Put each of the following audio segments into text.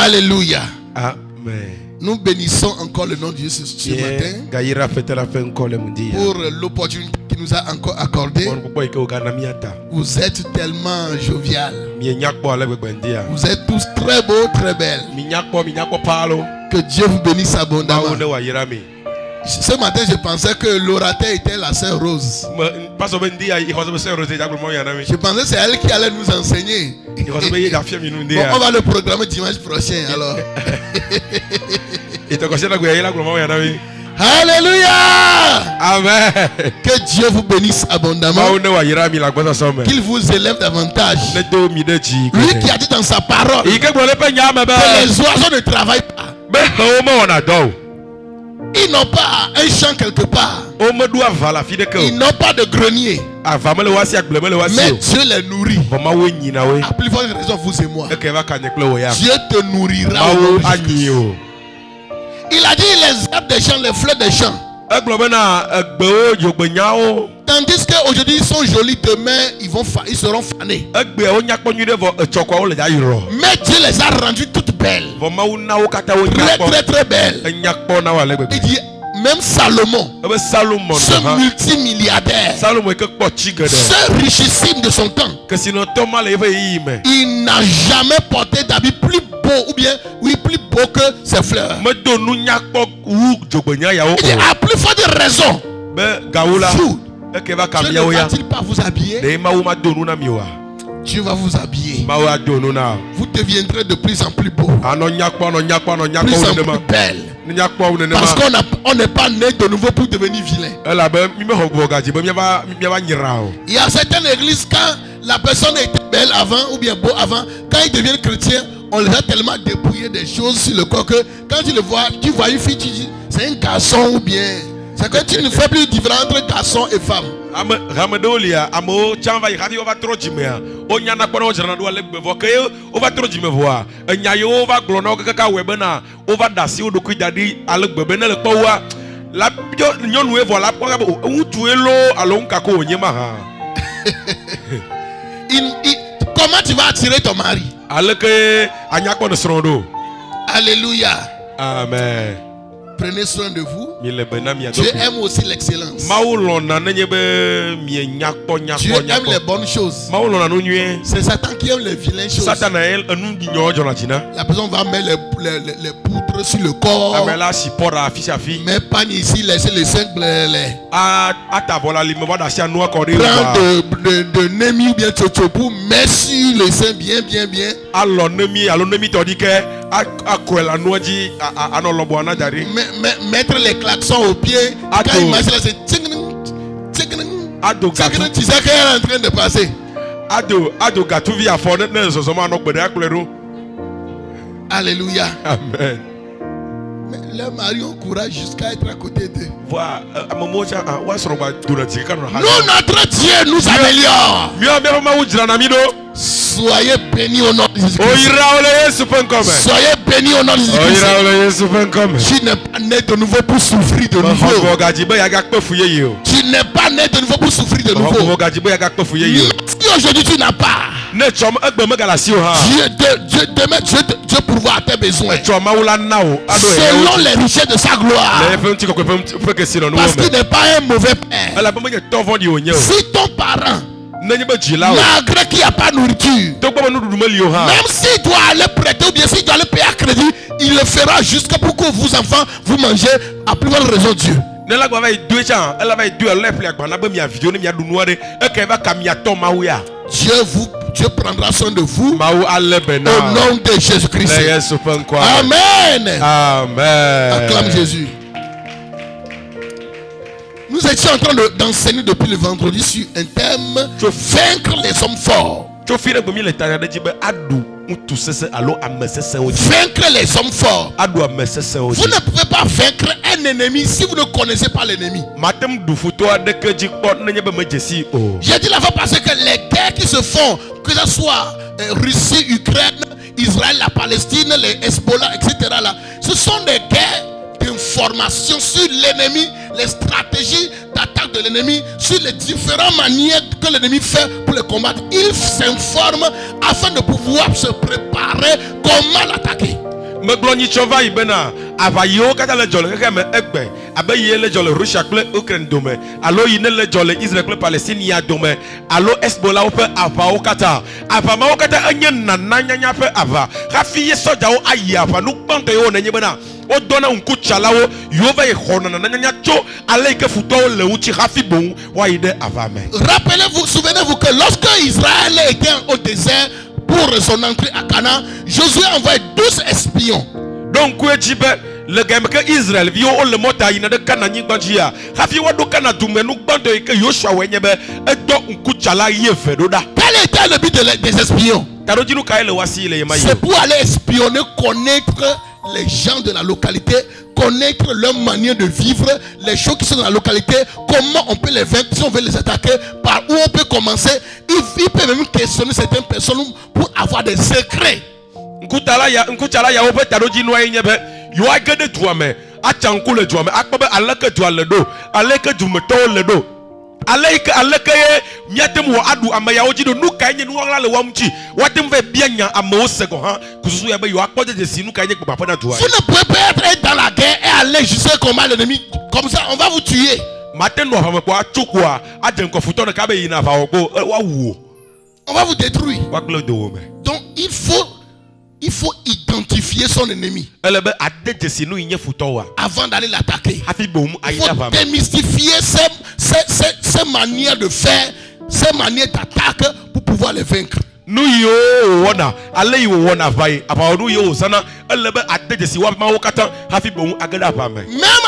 Alléluia. Amen. Nous bénissons encore le nom de Dieu ce matin pour l'opportunité qu'il nous a encore accordée. Vous êtes tellement jovial. Vous êtes tous très beaux, très belles. Que Dieu vous bénisse abondamment. Ce matin, je pensais que l'orateur était la sœur Rose. Je pensais que c'est elle qui allait nous enseigner. Bon, on va le programmer dimanche prochain alors. Alléluia. Amen. Que Dieu vous bénisse abondamment. Qu'il vous élève davantage. Lui qui a dit dans sa parole que les oiseaux ne travaillent pas. Ils n'ont pas un champ quelque part. Ils n'ont pas de grenier. Mais Dieu les nourrit. À plus forte raison, vous et moi. Dieu te nourrira. Il a dit les herbes des champs, les fleurs des champs. Tandis qu'aujourd'hui ils sont jolis, demain ils seront fanés. Mais Dieu les a rendues toutes belles. Très très très belles. Il dit même Salomon, ce multimilliardaire, ce richissime de son temps, il n'a jamais porté d'habit plus beau ou bien plus beau que ses fleurs. Il dit à plus forte raison, Dieu ne va-t-il pas vous habiller? Dieu va vous habiller. Vous deviendrez de plus en plus beau, plus en plus belle. Parce qu'on n'est pas né de nouveau pour devenir vilain. Il y a certaines églises, quand la personne était belle avant ou bien beau avant, quand ils deviennent chrétiens, on les a tellement dépouillés des choses sur le corps que quand tu le vois, tu vois une fille, tu dis c'est un garçon ou bien. C'est que tu ne fais plus différence entre garçon et femme. Comment tu vas attirer ton mari? Alléluia. Amen. Prenez soin de vous. Dieu aime aussi l'excellence. Dieu aime les bonnes choses. C'est Satan qui aime les vilaines choses. La personne va mettre les poudres sur le corps. Mais pas ici, laisser les seins blés. Prends de Nemi ou bien Tchotchopou, mets sur les seins bien. Mettre les klaxons au pied. Quand il marche là, c'est tu sais qu'elle est en train de passer. Alléluia. Amen. Mais les maris ont courage jusqu'à être à côté d'eux. Nous, notre Dieu nous améliore. Soyez bénis au nom de Jésus-Christ. Soyez bénis au nom de Jésus-Christ. Tu n'es pas né de nouveau pour souffrir de nouveau. Tu n'es pas né de nouveau pour souffrir de nouveau. Si aujourd'hui tu n'as pas, Dieu pourvoit à tes besoins selon les richesses de sa gloire. Parce qu'il n'est pas un mauvais père. Si ton parent, malgré qu'il n'y a pas de nourriture, même s'il doit aller prêter ou bien s'il doit aller payer à crédit, il le fera jusqu'à pour que vous enfants vous mangez à plus grande raison Dieu. Dieu prendra soin de vous au nom de Jésus-Christ. Amen. Amen. Acclame Jésus. Nous étions en train d'enseigner depuis le vendredi sur un thème: vaincre les hommes forts. Vaincre les hommes forts. Vous ne pouvez pas vaincre un ennemi si vous ne connaissez pas l'ennemi. J'ai dit la fois passée que les guerres qui se font, que ce soit Russie, Ukraine, Israël, la Palestine, les Hezbollah, etc. là, ce sont des guerres d'information sur l'ennemi, les stratégies d'attaque de l'ennemi, sur les différentes manières que l'ennemi fait pour le combattre. Il s'informe afin de pouvoir se préparer comment l'attaquer. Megloni chova ibena avayo kata le jole keme egbe abaye le jole Russia kle Ukraine dome alo yine le jole Israël kle Palestine ya dome alo Hezbollah ope avao kata avama kata anye nananya pe ava rafi soja o ayi ava nu kpante yo nenye bena o dona unku chalawo yova e khona nananya cho ale ke futo le uchi rafi bon wa ide avame. Rappelez-vous, souvenez-vous que lorsque Israël était au désert pour son entrée à Canaan, Josué a envoyé 12 espions. Donc, le gars que Israël vit au le mota ina de Canaan banjia. Hafi wa do Canaan dume nu bando que Joshua wenyebe et do unku chala yefe doda. Quel était le but des espions? C'est pour aller espionner, connaître les gens de la localité, connaître leur manière de vivre, les choses qui sont dans la localité, comment on peut les vaincre, si on veut les attaquer, par où on peut commencer. Il peut même questionner certaines personnes pour avoir des secrets. Aleke miatem wo adu amaya ojido nuka enye nuwala le wamchi watem ve bianya amosego ha kususu ya be yo akpode de si nuka enye papa na tuwa. Vous ne pouvez pas être dans la guerre et aller jusqu'à combattre l'ennemi comme ça, on va vous tuer. Maten no fama kwa chukwa ajenko futona kabe yina fa ogo wa wuo. On va vous détruire. Donc il faut identifier son ennemi avant d'aller l'attaquer. Il faut démystifier ses manières de faire, ses manières d'attaque pour pouvoir les vaincre. Même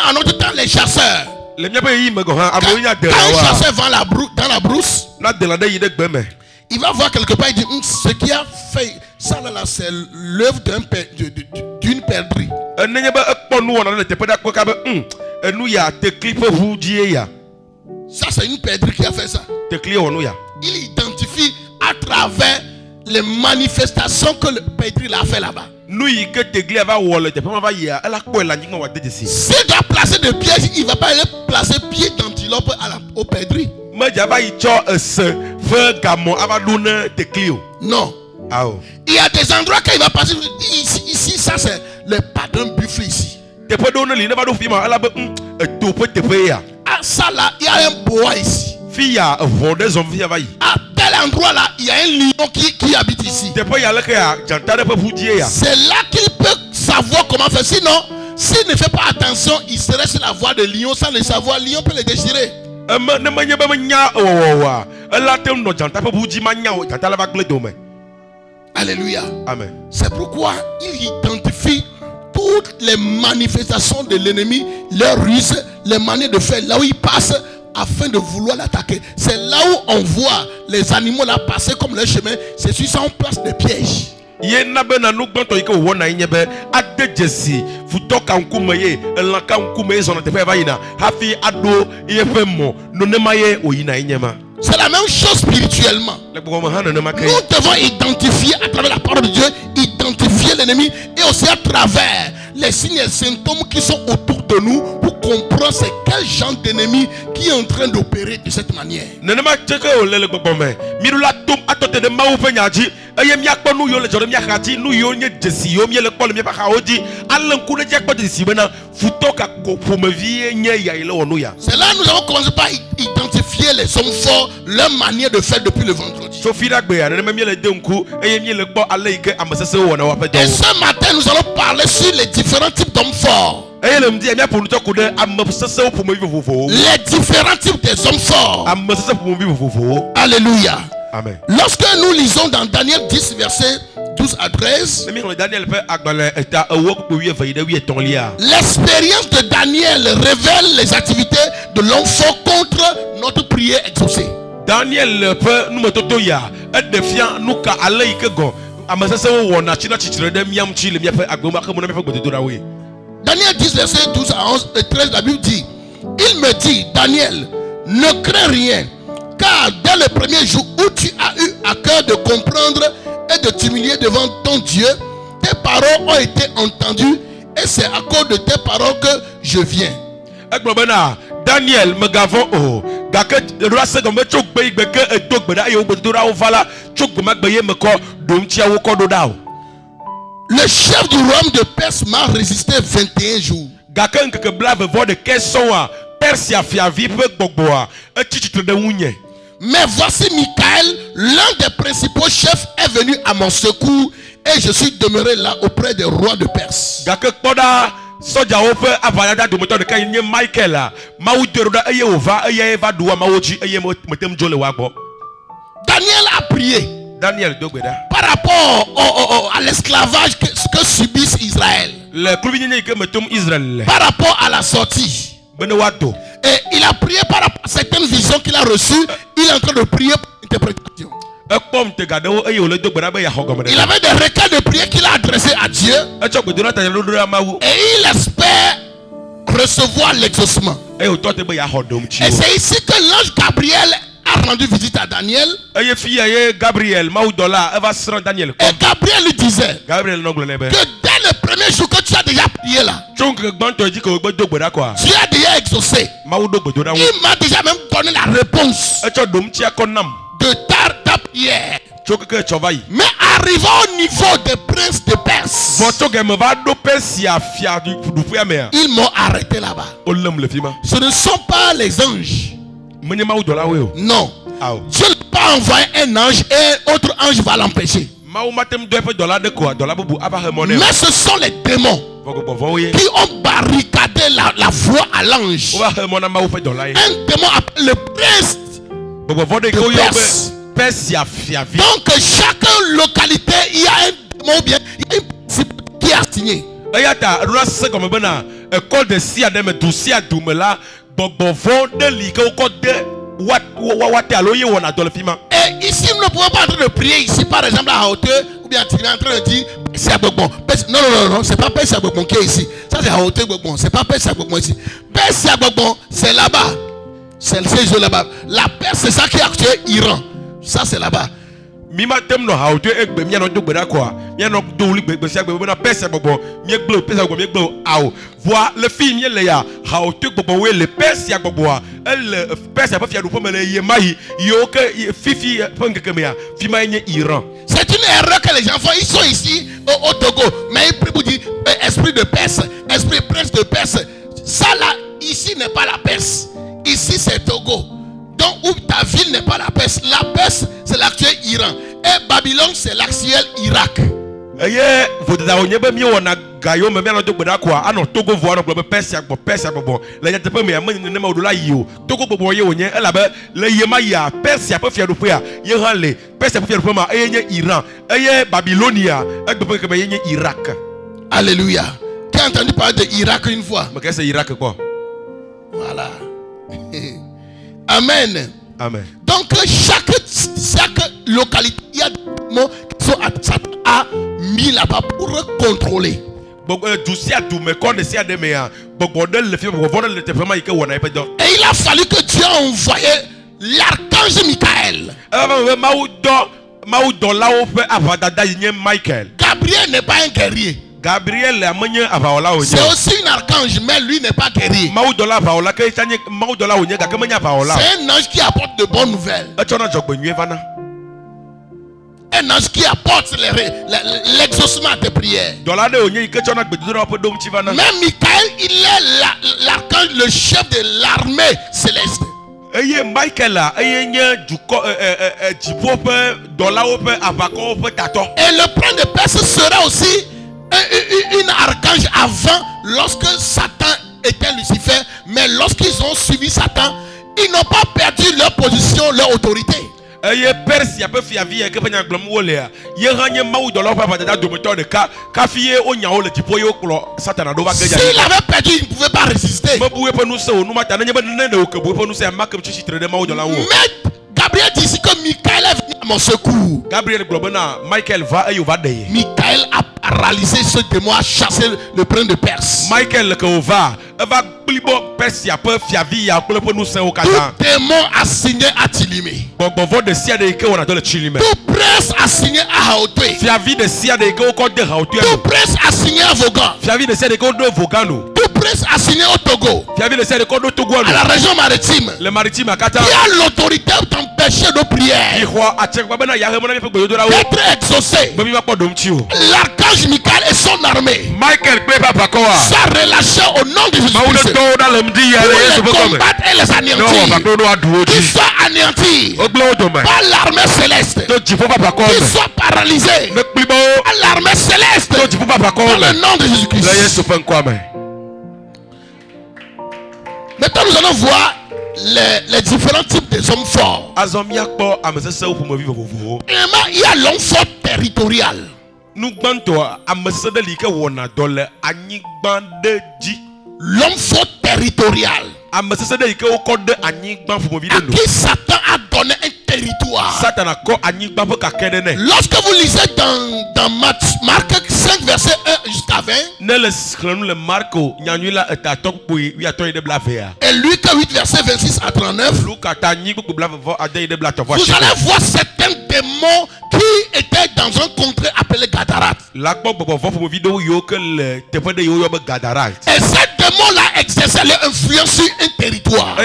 en notre temps, les chasseurs, quand un chasseur va dans la brousse, il va voir quelque part, il dit ce qui a fait ça là, c'est l'œuvre d'une perdrix. Ça c'est une perdrix qui a fait ça. Il identifie à travers les manifestations que le perdrix a fait là-bas. S'il doit placer des pièges, il ne va pas aller placer pied d'antilope au perdrix. Non. Il y a des endroits qu'il va passer. Ici, ça c'est le pas d'un buffle ici. Ah, ça là, il y a un bois ici. À tel endroit là, il y a un lion qui habite ici. C'est là qu'il peut savoir comment faire. Sinon, s'il ne fait pas attention, il serait sur la voie de lion sans le savoir. Lion peut le déchirer. Alléluia. Amen. C'est pourquoi il identifie toutes les manifestations de l'ennemi, leurs ruses, les manières de faire, là où il passe afin de vouloir l'attaquer. C'est là où on voit les animaux là passer comme leur chemin. C'est sur ça on place des pièges. C'est la même chose spirituellement. Nous devons identifier à travers la parole de Dieu, identifier l'ennemi et aussi à travers les signes et symptômes qui sont autour de nous pour comprendre c'est quel genre d'ennemi qui est en train d'opérer de cette manière. C'est là que nous avons commencé par identifier les hommes forts, leur manière de faire depuis le vendredi. Et ce matin, nous allons parler sur les différents types d'hommes forts. Les différents types des hommes forts. Alléluia. Amen. Lorsque nous lisons dans Daniel 10, verset 12 à 13, l'expérience de Daniel révèle les activités de l'homme fort contre notre prière exaucée. Daniel peut nous mettre Daniel 10, verset 12 à 11 et 13, la Bible dit, il me dit, Daniel, ne crains rien, car dès le premier jour où tu as eu à cœur de comprendre et de t'humilier devant ton Dieu, tes paroles ont été entendues et c'est à cause de tes paroles que je viens. Daniel, Le chef du royaume de Perse m'a résisté 21 jours. Mais voici Michael, l'un des principaux chefs, est venu à mon secours et je suis demeuré là auprès des rois de Perse. Daniel a prié par rapport à l'esclavage que subissent Israël. Par rapport à la sortie. Et il a prié par rapport à certaines visions qu'il a reçues. Il est en train de prier pour l'interprétation. Il avait des requêtes de prière qu'il a adressées à Dieu. Et il espère recevoir l'exaucement. Et c'est ici que l'ange Gabriel a rendu visite à Daniel. Et Gabriel lui disait que dès le premier jour que tu as déjà prié là, tu as déjà exaucé. Il m'a déjà même donné la réponse de ta prière. Mais arrivant au niveau des princes de Perse, ils m'ont arrêté là-bas. Ce ne sont pas les anges. Non. Dieu n'a pas envoyé un ange et un autre ange va l'empêcher. Mais ce sont les démons qui ont barricadé la voie à l'ange. Un démon appelé le prince de Perse. Donc chaque localité, il y a un démon bien, il y a un principe qui a signé. Et ici, nous ne pouvons pas en train de prier ici, par exemple, à hauteur, ou bien tu es en train de dire, c'est à Bogbon. Non, c'est pas Perse à Bogbon qui est ici. Ça, c'est à hauteur Bogbon. C'est pas Perse à Bogbon ici. Perse à Bogbon, c'est là-bas. C'est ces jeux là-bas. La Perse, c'est ça qui a actué Iran. Ça, c'est là-bas. Voilà le film ya haute bobo le perse ya bobo le perse pas fier pour me le yemayi yoke fifi pangkemia fima Iran. C'est une erreur que les gens font. Ils sont ici au Togo, mais ils prient pour dire esprit de Perse, esprit prince de Perse. Ça là, ici n'est pas la Perse. Ici c'est Togo. Donc où ta ville n'est pas la Perse. La Perse c'est l'actuel Iran et Babylone c'est l'actuel Irak. Vous gayo me bien de quoi ano Togo voit no Perse bobo la yate pe me amani ne ma odola yo Togo bobo ye onye ela be le yema ya Perse pa fia do fia ye hanle Perse pa fia do ma eye Iran eye Babylonia e gbe pe ye Irak. Alléluia. Qui a entendu parler de Irak une fois? Mais qu'est-ce que Irak quoi? Voilà. Amen. Amen. Donc chaque localité il y a des mots qui sont à mis là-bas pour contrôler. Et il a fallu que Dieu a envoyé l'archange Michael. Gabriel n'est pas un guerrier. C'est aussi un archange, mais lui n'est pas guerrier. C'est un ange qui apporte de bonnes nouvelles. Un ange qui apporte l'exaucement des prières. Mais Michael, il est l'archange, le chef de l'armée céleste. Et le prince de Perse sera aussi un archange avant, lorsque Satan était Lucifer. Mais lorsqu'ils ont suivi Satan, ils n'ont pas perdu leur position, leur autorité. S'il avait perdu, il ne pouvait pas résister. Mais Gabriel dit ici que Michael est venu à mon secours. Michael a paralysé ce démon, a chassé le prince de Perse. Tout démon assigné à Tilimé. Tout prince assigné à Haouté. Tout prince assigné à Vogan. Tout prince assigné au Togo, à la région maritime, qui a l'autorité d'empêcher nos prières d'être exaucées. L'archange Michael et son armée sont relâchés au nom de Jésus-Christ pour les combattre et les anéantir. Qu'ils soient anéantis par l'armée céleste, qu'ils soient paralysés par l'armée céleste dans le nom de Jésus-Christ. Maintenant nous allons voir les différents types des hommes forts. Il y a l'homme fort territorial. L'homme fort territorial à qui Satan a donné un territoire. Lorsque vous lisez dans Marc 5 verset 1 jusqu'à 20 et Luc 8 verset 26 à 39, vous allez voir certains démons qui étaient dans un contrée appelé Gadarat. Et ces démons-là exerçaient leur influence sur un territoire,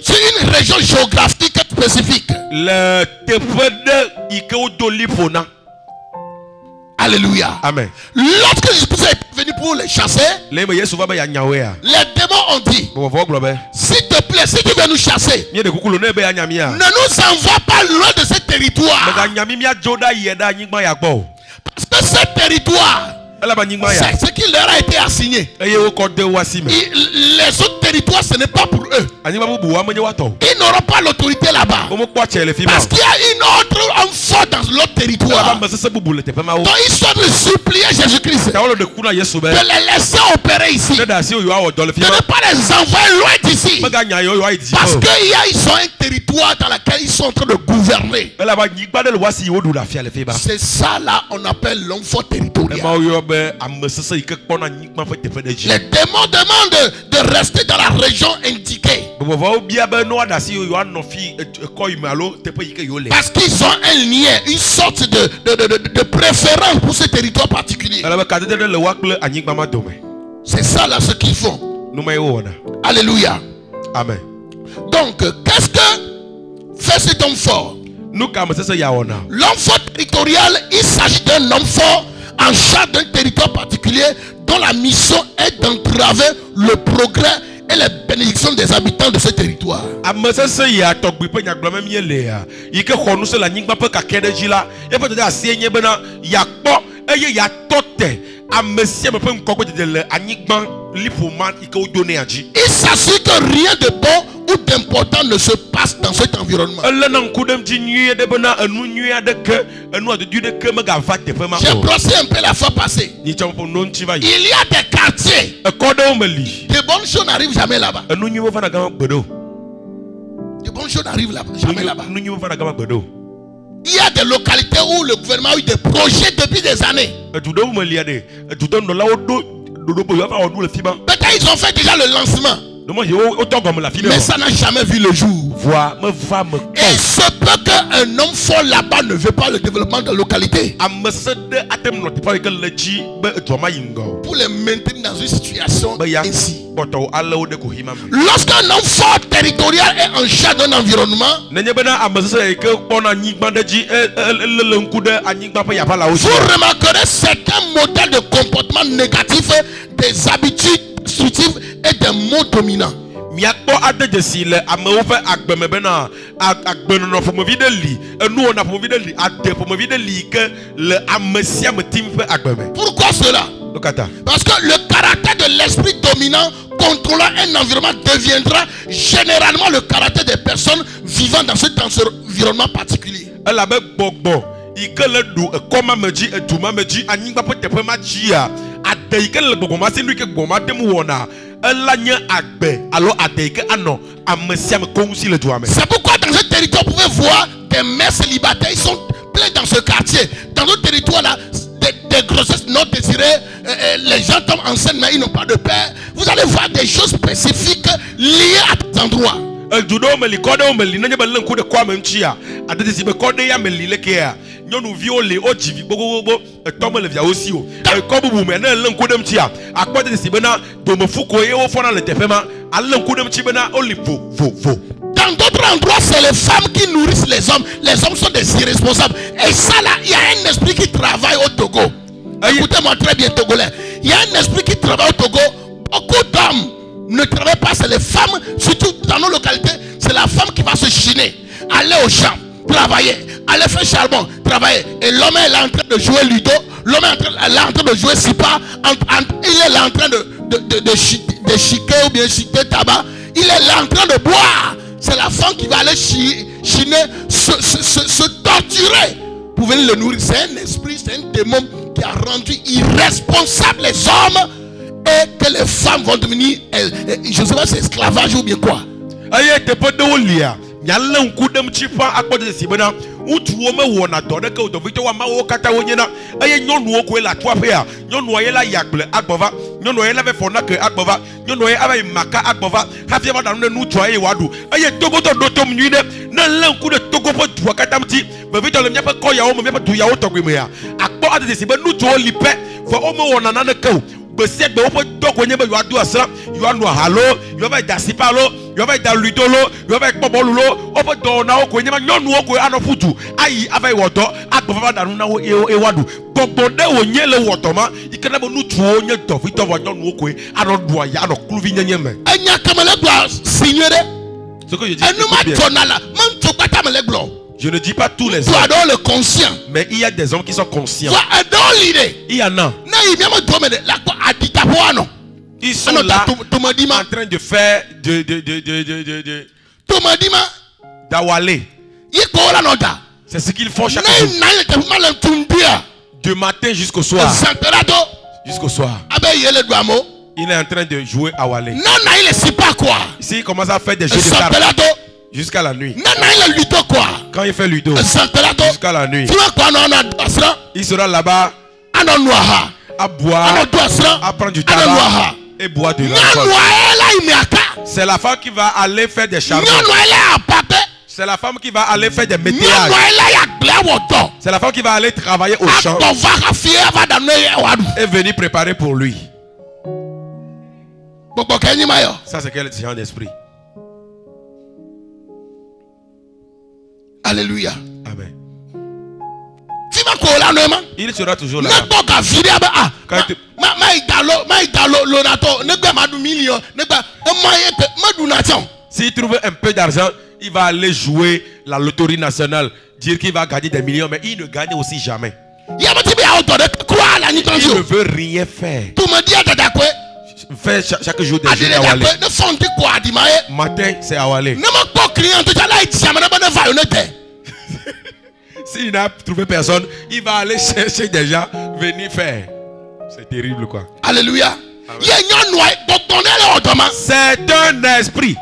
sur une région géographique spécifique. Alléluia. Amen. Lorsque Jésus est venu pour les chasser, les démons ont dit: s'il te plaît, si tu veux nous chasser, ne nous envoie pas loin de ce territoire. Parce que ce territoire, c'est ce qui leur a été assigné. Les autres territoires, ce n'est pas pour eux. Ils n'auront pas l'autorité là-bas. Parce qu'il y a une autre homme fort dans l'autre territoire. Donc ils sont de supplier Jésus-Christ de les laisser opérer ici, de ne pas les envoyer loin d'ici. Parce qu'ils ont un territoire dans lequel ils sont en train de gouverner. C'est ça là on appelle l'homme fort territorial. Les démons demandent de rester dans la région indiquée. Parce qu'ils ont un lien, une sorte de préférence pour ce territoire particulier. C'est ça là ce qu'ils font. Alléluia. Amen. Donc, qu'est-ce que fait cet homme fort? L'homme fort territorial, il s'agit d'un homme fort en charge d'un territoire particulier dont la mission est d'entraver le progrès et les bénédictions des habitants de ce territoire. Il s'assure que rien de bon ou d'important ne se passe dans cet environnement. J'ai brossé un peu la fois passée. Il y a des quartiers. De bonnes choses n'arrivent jamais là-bas. De bonnes choses n'arrivent jamais là-bas. Il y a des localités où le gouvernement a eu des projets depuis des années. Peut-être ils ont fait déjà le lancement, mais ça n'a jamais vu le jour. Et ce peut qu'un homme fort là-bas ne veut pas le développement de la localité, pour les maintenir dans une situation ainsi. Lorsqu'un homme fort territorial est en charge d'un environnement, vous remarquerez certains modèles de comportement négatifs, des habitudes destructives et des mots dominants. Pourquoi cela? Parce que le caractère de l'esprit dominant contrôlant un environnement deviendra généralement le caractère des personnes vivant dans cet environnement particulier. C'est pourquoi dans ce territoire vous pouvez voir des mères célibataires, ils sont pleins dans ce quartier. Dans notre territoire là, des grossesses non désirées, les gens tombent enceintes mais ils n'ont pas de père. Vous allez voir des choses spécifiques liées à cet endroit. Judo meli kode o meli nanye belen coup de quoi même chia. Adete si be kode ya meli le kia. Nyonu viole o jivi gogogo e tomo le via aussi o. E kobu bu me na len coup de mtia. Akpode si be na do me fuko ye o fona le tefema. Alen coup de mti be na oli vo. Dans d'autres endroits, c'est les femmes qui nourrissent les hommes. Les hommes sont des irresponsables. Et ça là, il y a un esprit qui travaille au Togo. Écoutez-moi très bien, Togolais. Il y a un esprit qui travaille au Togo. Beaucoup d'hommes ne travaillent pas, c'est les femmes, surtout dans nos localités. C'est la femme qui va se chiner, aller au champ, travailler, aller faire charbon, travailler. Et l'homme est là en train de jouer ludo. L'homme est là en train de jouer sipa. Il est là en train de chiquer ou bien chiquer tabac. Il est là en train de boire. C'est la femme qui va aller chiner, se torturer pour venir le nourrir. C'est un esprit, c'est un démon qui a rendu irresponsables les hommes et que les femmes vont devenir, je ne sais pas si c'est esclavage ou bien quoi. Aïe, t'es pas de Olia. Yalla un coup de mchifa akpo de sibena utu ome wona do de ko do vito wa ma wo kata wonyena aye nyonu okwe la twa pe a nyonu aye la yakble agbova nyonu aye la ve fona ke agbova nyonu aye aba maka agbova hafia ma danu nu twa aye wadu aye togo to do tom nyine na la un coup de togo po twa kata mti be vito le myepe ko ya o myepe du ya o togwe me ya akpo ade sibena nu twa lipe fo ome wona na ne ko besiek be wo do ko nyebe yo adu asra yo anu halo yo ba dasipalo yo va dans l'idolo yo va kpobolulo opo do na oko nyema nyonu oko anofutu ayi ava wodo agbova danu na ewadu gbogbo wo nyele wotoma ikena bo nutu onye do fito wo nyonu oko anodu aya no kluvi nyeme enya kamele glo signere ce que je dis je ne dis pas tous les hommes. Tu adores le conscient. Mais il y a des hommes qui sont conscients. Tu adores l'idée. Il y en a. Ils sont là en train de faire d'awalé. C'est ce qu'ils font chaque jour. De matin jusqu'au soir. Jusqu'au soir. Il est en train de jouer à Walé. Ici, il commence à faire des jeux de cartes. Jusqu'à la nuit. Quand il fait ludo, jusqu'à la nuit, il sera là-bas à boire, à prendre du tabac et boire de l'alcool. C'est la femme qui va aller faire des charbons. C'est la femme qui va aller faire des métayages. C'est la femme qui va aller travailler au champ et venir préparer pour lui. Ça, c'est quel genre d'esprit? Alléluia. Amen. Il sera toujours là. S'il trouve un peu d'argent, il va aller jouer la loterie nationale, dire qu'il va gagner des millions, mais il ne gagne aussi jamais. Il ne veut rien faire. Fait chaque jour des jeux à Walé. Matin, c'est à Walé. S'il n'a trouvé personne, il va aller chercher des gens, venir faire. C'est terrible quoi. Alléluia. C'est un esprit.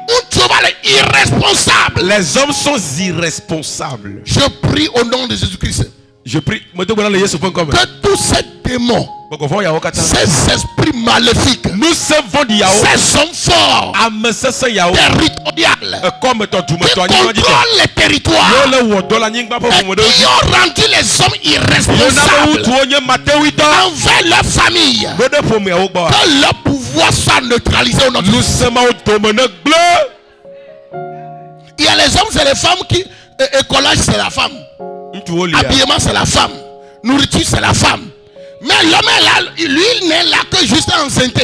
Irresponsable. Les hommes sont irresponsables. Je prie au nom de Jésus-Christ. Je prie que tous ces démons, ces esprits maléfiques, ces hommes forts, territoriales, qui contrôlent les territoires et qui ont rendu les hommes irresponsables envers leur famille, que leur pouvoir soit neutralisé au nom de Jésus. Il y a les hommes et les femmes qui, écolage c'est la femme. Habillement c'est la femme. Nourriture c'est la femme. Mais l'homme est là, lui il n'est là que juste enceinte.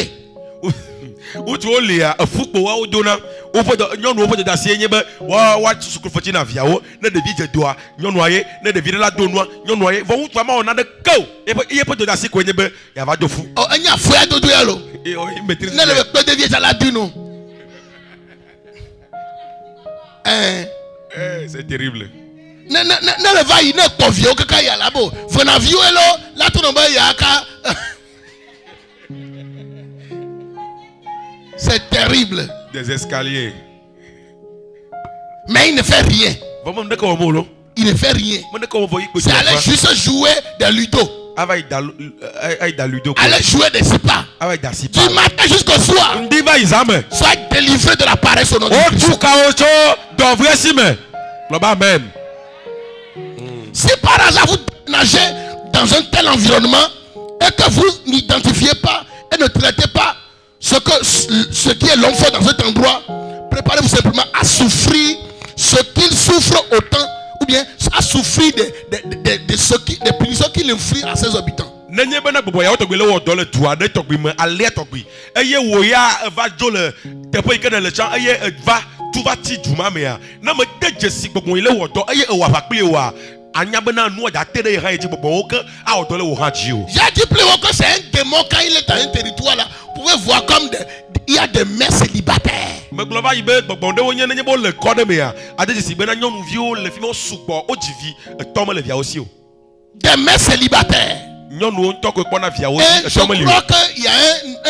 C'est terrible. C'est terrible. Des escaliers. Mais il ne fait rien. Il ne fait rien. C'est aller juste jouer des ludo. Allez jouer des sipas. Du matin jusqu'au soir. Sois délivré de la paresse au nom de Christ. Si par hasard vous nagez dans un tel environnement et que vous n'identifiez pas et ne traitez pas ce qui est l'enfant dans cet endroit, préparez-vous simplement à souffrir ce qu'il souffre autant, ou bien à souffrir des punitions qu'il inflige à ses habitants. J'ai dit plus haut que c'est un démon quand il est dans un territoire là. Vous pouvez voir comme il y a des mères célibataires. Des mères célibataires. Et je crois qu'il y a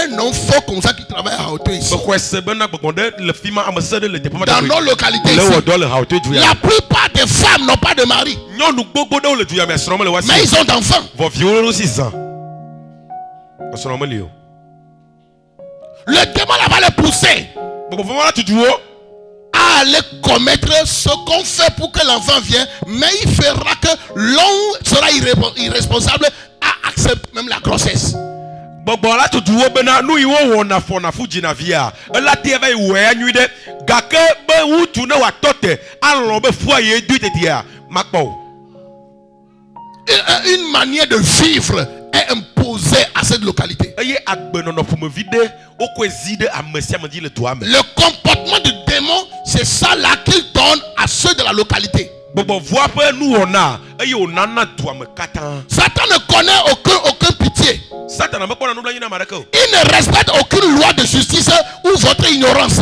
un enfant comme ça qui travaille à Haute ici. Dans nos localités ici, la plupart des femmes n'ont pas de mari. Mais ils ont d'enfants. Le démon là va les pousser à aller commettre ce qu'on fait pour que l'enfant vienne. Mais il fera que l'homme sera irresponsable à accepter même la grossesse. Une manière de vivre est imposée à cette localité. Le comportement du démon, c'est ça là qu'il donne à ceux de la localité. Satan ne connaît aucun pitié. Il ne respecte aucune loi de justice ou votre ignorance.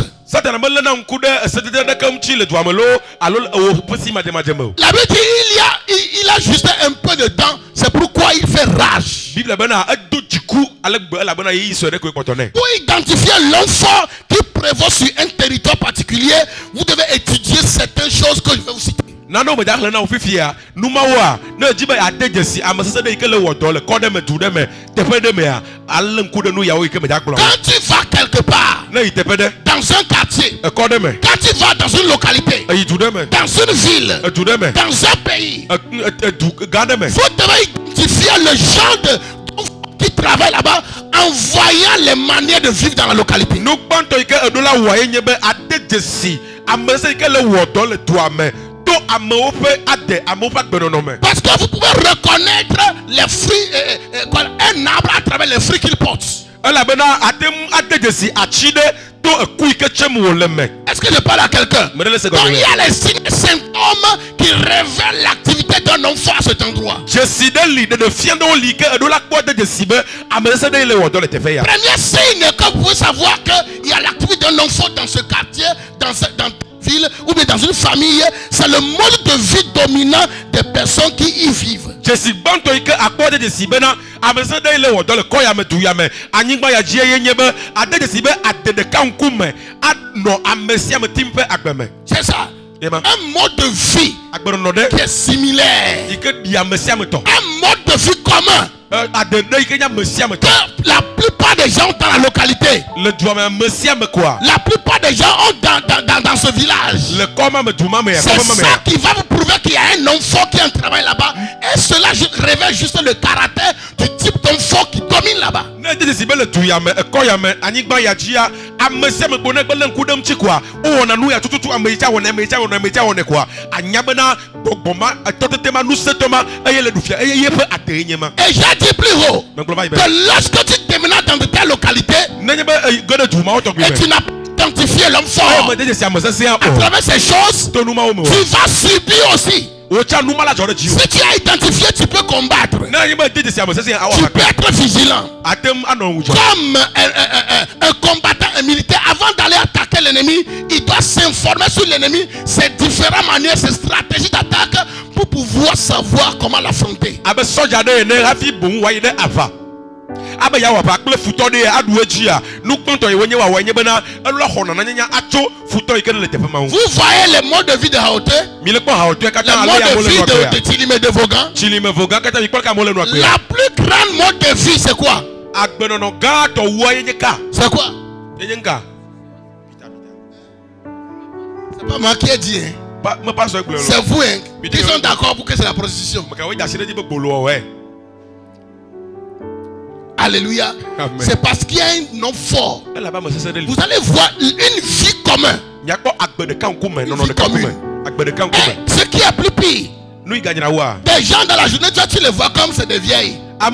La Bible dit il a juste un peu de temps, c'est pourquoi il fait rage. Pour identifier l'enfant qui prévaut sur un territoire particulier, vous devez étudier certaines choses que je vais vous citer. Quand tu vas quelque part, dans un quartier, quand tu vas dans une localité, dans une ville, dans un pays, vous devez identifier le genre qui travaille là-bas en voyant les manières de vivre dans la localité. Parce que vous pouvez reconnaître les fruits, un arbre à travers les fruits qu'il porte. Est-ce que je parle à quelqu'un? Donc il y a les signes et symptômes qui révèlent l'activité d'un enfant à cet endroit. Premier signe que vous pouvez savoir qu'il y a l'activité d'un enfant dans ce quartier, dans cette ville ou bien dans une famille, c'est le mode de vie dominant des personnes qui y vivent. C'est ça. Un mode de vie qui est similaire. Un mode de vie commun. La plupart des gens dans la localité, la plupart des gens ont dans ce village. C'est ça qui va vous prouver qu'il y a un enfant qui est en travail là-bas. Et cela révèle juste le caractère du type d'enfant qui domine là-bas. Et j'ai dit plus haut que lorsque tu déménages dans de telles localités et tu n'as pas identifié l'enfant à travers ces choses, tu vas subir aussi. Si tu as identifié, tu peux combattre. Tu peux être vigilant. Comme un combattant, un militaire, avant d'aller attaquer l'ennemi, il doit s'informer sur l'ennemi, ses différentes manières, ses stratégies d'attaque pour pouvoir savoir comment l'affronter. voyez le mode de vie de Haoté, le mode de vie de Tilime de Vogan. La plus grande mode de vie, c'est quoi? C'est quoi? C'est pas moi qui ai dit, hein? C'est vous, hein, qui sont d'accord pour que c'est la prostitution. Alléluia. C'est parce qu'il y a un nom fort. Vous allez voir une vie commune. Ce qui est plus pire, des gens dans la journée, toi tu les vois comme c'est des vieilles. La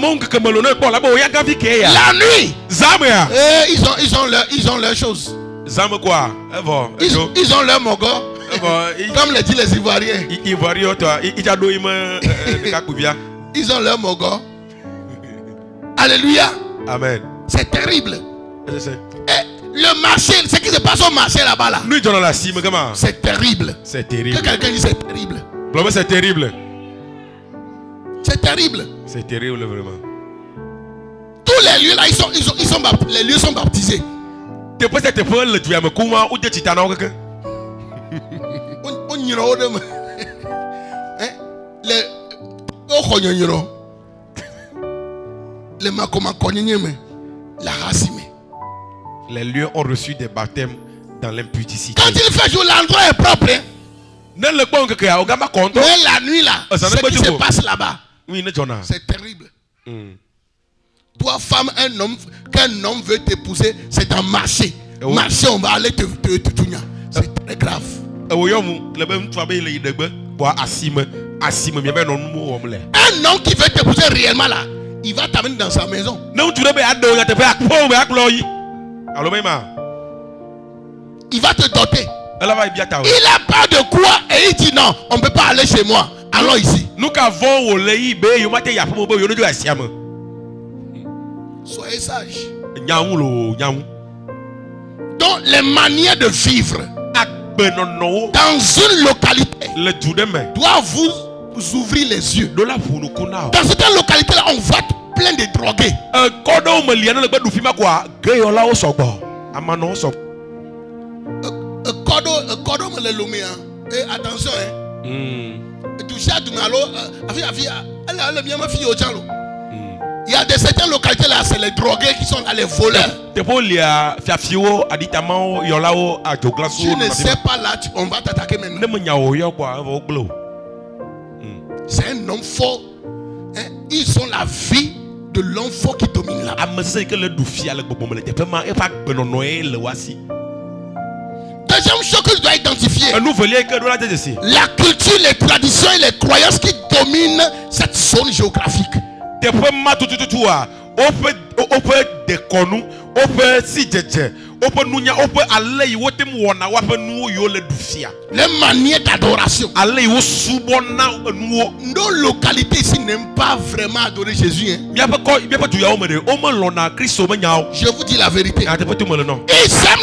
nuit, ils ont leurs choses. Ils ont leur mogo. Comme le disent les Ivoiriens. Ils ont leur mogo. Alléluia. Amen. C'est terrible. Et le marché, ce qui se passe au marché là-bas là. C'est terrible. C'est terrible. Que quelqu'un dit c'est terrible. C'est terrible. C'est terrible. C'est terrible vraiment. Tous les lieux là, les lieux sont baptisés. Les lieux ont reçu des baptêmes dans l'impudicité. Quand il fait jour, l'endroit est propre. Mais la nuit là, ce qui se passe là-bas, c'est terrible. Toi, femme, un homme, qu'un homme veut t'épouser, c'est un marché. Marché, on va aller te tuer. C'est très grave. Un homme qui veut t'épouser réellement là, il va t'amener dans sa maison. Il va te doter. Il a peur de quoi et il dit non, on ne peut pas aller chez moi. Allons ici. Soyez sages. Donc les manières de vivre dans une localité doivent vous ouvrir les yeux. Dans certaines localités là, on voit plein de drogués. Et attention, il y a certaines localités là, c'est les drogués qui sont dans les voleurs. Tu ne sais pas là, on va t'attaquer maintenant. C'est un homme fort. Ils ont la vie de l'homme fort qui domine là. Deuxième chose que je dois identifier, la culture, les traditions et les croyances qui dominent cette zone géographique. Les manières d'adoration. Nos localités ici n'aiment pas vraiment adorer Jésus. Je vous dis la vérité. Ils aiment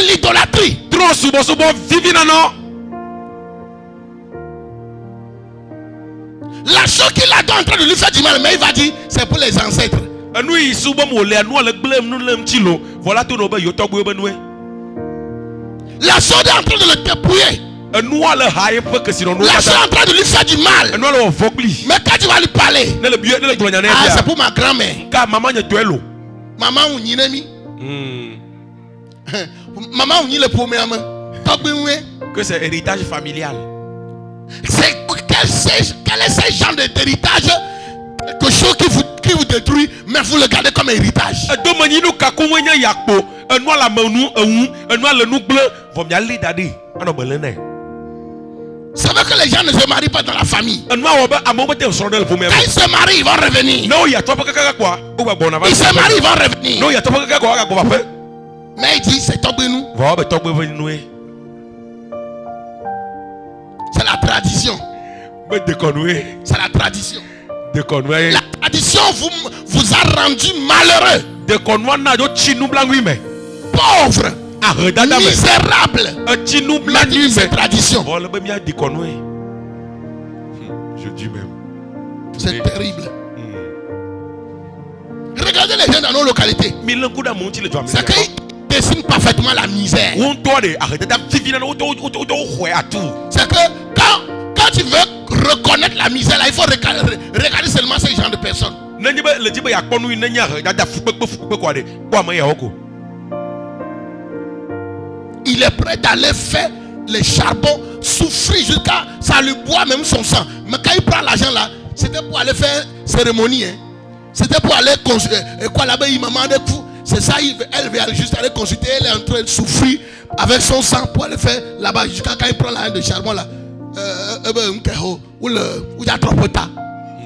l'idolâtrie. La chose qu'il a en train de lui faire du mal, mais il va dire c'est pour les ancêtres. La chose est en train de le dépouiller. La chose est en train de lui faire du mal. Mais quand tu vas lui parler, c'est pour ma grand-mère. Maman ou Ninemi. Maman ou le premier. Que c'est héritage familial. Quel est ce genre d'héritage? Quelque chose qui vous détruit, mais vous le gardez comme héritage. C'est vrai que les gens ne se marient pas dans la famille. Quand ils se marient, ils vont revenir. Ils se marient, ils vont revenir. Mais il dit, c'est Togbenou. C'est la tradition. C'est la tradition. La tradition vous a rendu malheureux, pauvre, misérable. Mais c'est tradition. Je dis même. C'est terrible. Regardez regardez les gens dans nos localités. C'est qu'ils dessinent parfaitement la misère. C'est que quand tu veux reconnaître la misère, là, il faut regarder seulement ces genres de personnes. Il est prêt d'aller faire les charbons, souffrir jusqu'à ça lui boit même son sang. Mais quand il prend l'argent là, c'était pour aller faire cérémonie. Hein. C'était pour aller quoi là-bas, il m'a demandé fou. C'est ça, elle veut juste aller consulter. Elle est en train de souffrir avec son sang pour aller faire là-bas. Jusqu'à quand il prend l'argent de charbon là. Où il y a trop de temps.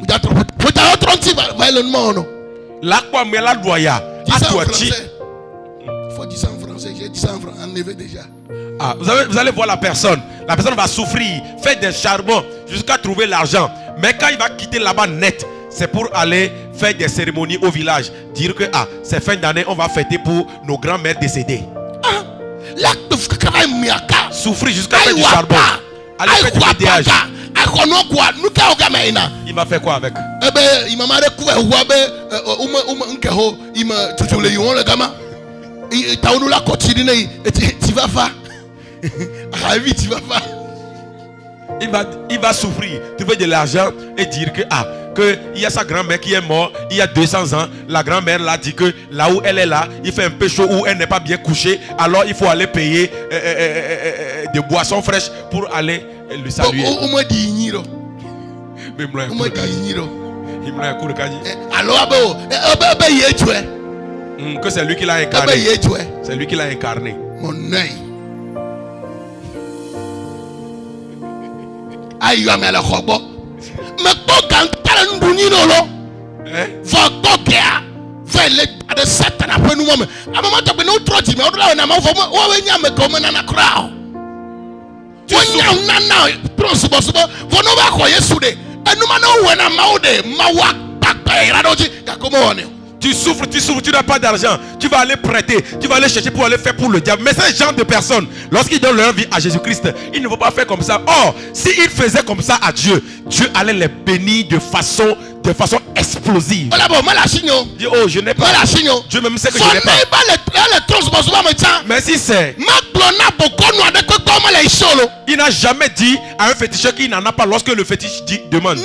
Il y a trop de temps. Il y a trop de temps. Il y a trop de temps. Là, quoi, mais là, doya. Il faut dire ça en français. J'ai dit ça en anglais déjà. Ah, vous allez voir la personne. La personne va souffrir, faire des charbons jusqu'à trouver l'argent. Mais quand il va quitter là-bas net, c'est pour aller faire des cérémonies au village. Dire que c'est fin d'année, on va fêter pour nos grands-mères décédées. Souffrir jusqu'à faire du charbon. Aller faire du médiage. Il m'a fait quoi avec? Il m'a marqué il va souffrir, trouver de l'argent et dire que il y a sa grand-mère qui est morte il y a 200 ans. La grand-mère l'a dit que là où elle est là, il fait un peu chaud ou elle n'est pas bien couchée. Alors il faut aller payer des boissons fraîches pour aller le saluer. Que c'est lui qui l'a incarné. C'est lui qui l'a incarné. Mon œil. Aïe, mais la robe. Mais quand tu as va toquer, va le de Satan après nous-mêmes. À un moment donné, nous trop dit, mais on a un moment, on va y comme un crowd. Tu tu souffres, tu n'as pas d'argent, tu vas aller prêter, tu vas aller chercher pour aller faire pour le diable. Mais ces genre de personnes, lorsqu'ils donnent leur vie à Jésus-Christ, ils ne vont pas faire comme ça. Or, s'ils faisaient comme ça à Dieu, Dieu allait les bénir de façon explosive. Dis, oh, je n'ai pas. Dieu même sait que je n'ai pas. Mais si c'est, il n'a jamais dit à un féticheur qu'il n'en a pas lorsque le fétiche demande.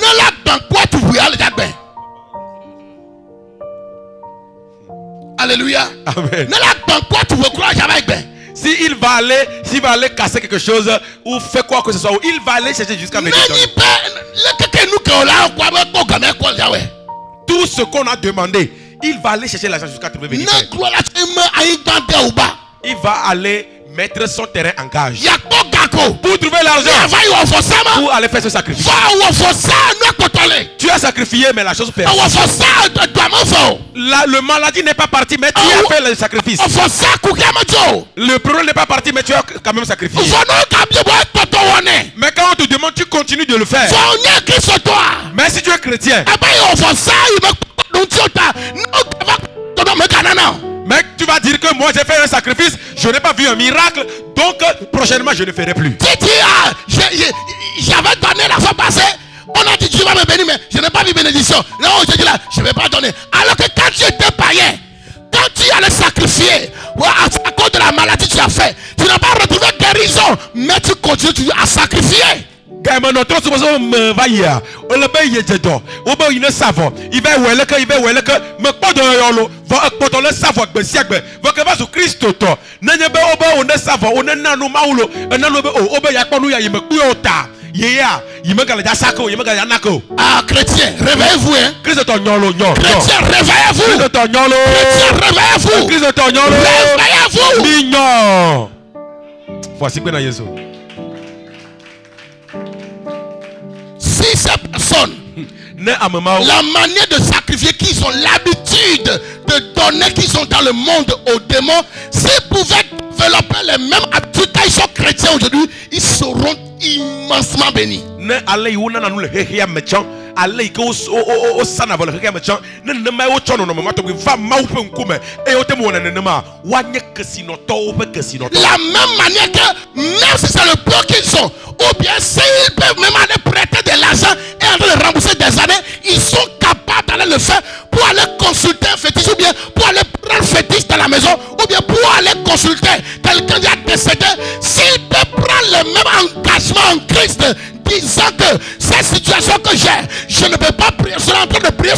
Alléluia. Amen. S'il va aller casser quelque chose ou faire quoi que ce soit, il va aller chercher jusqu'à me donner. Tout ce qu'on a demandé, il va aller chercher l'argent jusqu'à trouver. Il va aller mettre son terrain en gage pour trouver l'argent, pour aller faire ce sacrifice. Tu as sacrifié, mais la chose perdue. Le maladie n'est pas parti, mais tu as fait le sacrifice. Le problème n'est pas parti, mais tu as quand même sacrifié. Mais quand on te demande, tu continues de le faire. Mais si tu es chrétien, mais tu vas dire que moi j'ai fait un sacrifice, je n'ai pas vu un miracle, donc prochainement je ne ferai plus. J'avais donné la fois passée, on a dit tu vas me bénir, mais je n'ai pas vu bénédiction. Là où je dis là, je ne vais pas donner. Alors que quand tu étais païen, quand tu allais sacrifier, à cause de la maladie que tu as fait, tu n'as pas retrouvé guérison, mais tu continues à sacrifier. Il va ah, chrétien, réveillez-vous, hein. Chrétien, réveillez-vous. Réveillez-vous. Voici que Jésus. Si ces personnes, la manière de sacrifier qu'ils ont l'habitude de donner, qu'ils sont dans le monde aux démons, s'ils pouvaient développer les mêmes habitudes quand ils sont chrétiens aujourd'hui, ils seront immensement bénis. La même manière que même si c'est le peu qu'ils sont, ou bien s'ils peuvent même aller prêter de l'argent et aller le rembourser des années, ils sont capables d'aller le faire pour aller consulter un fétiche ou bien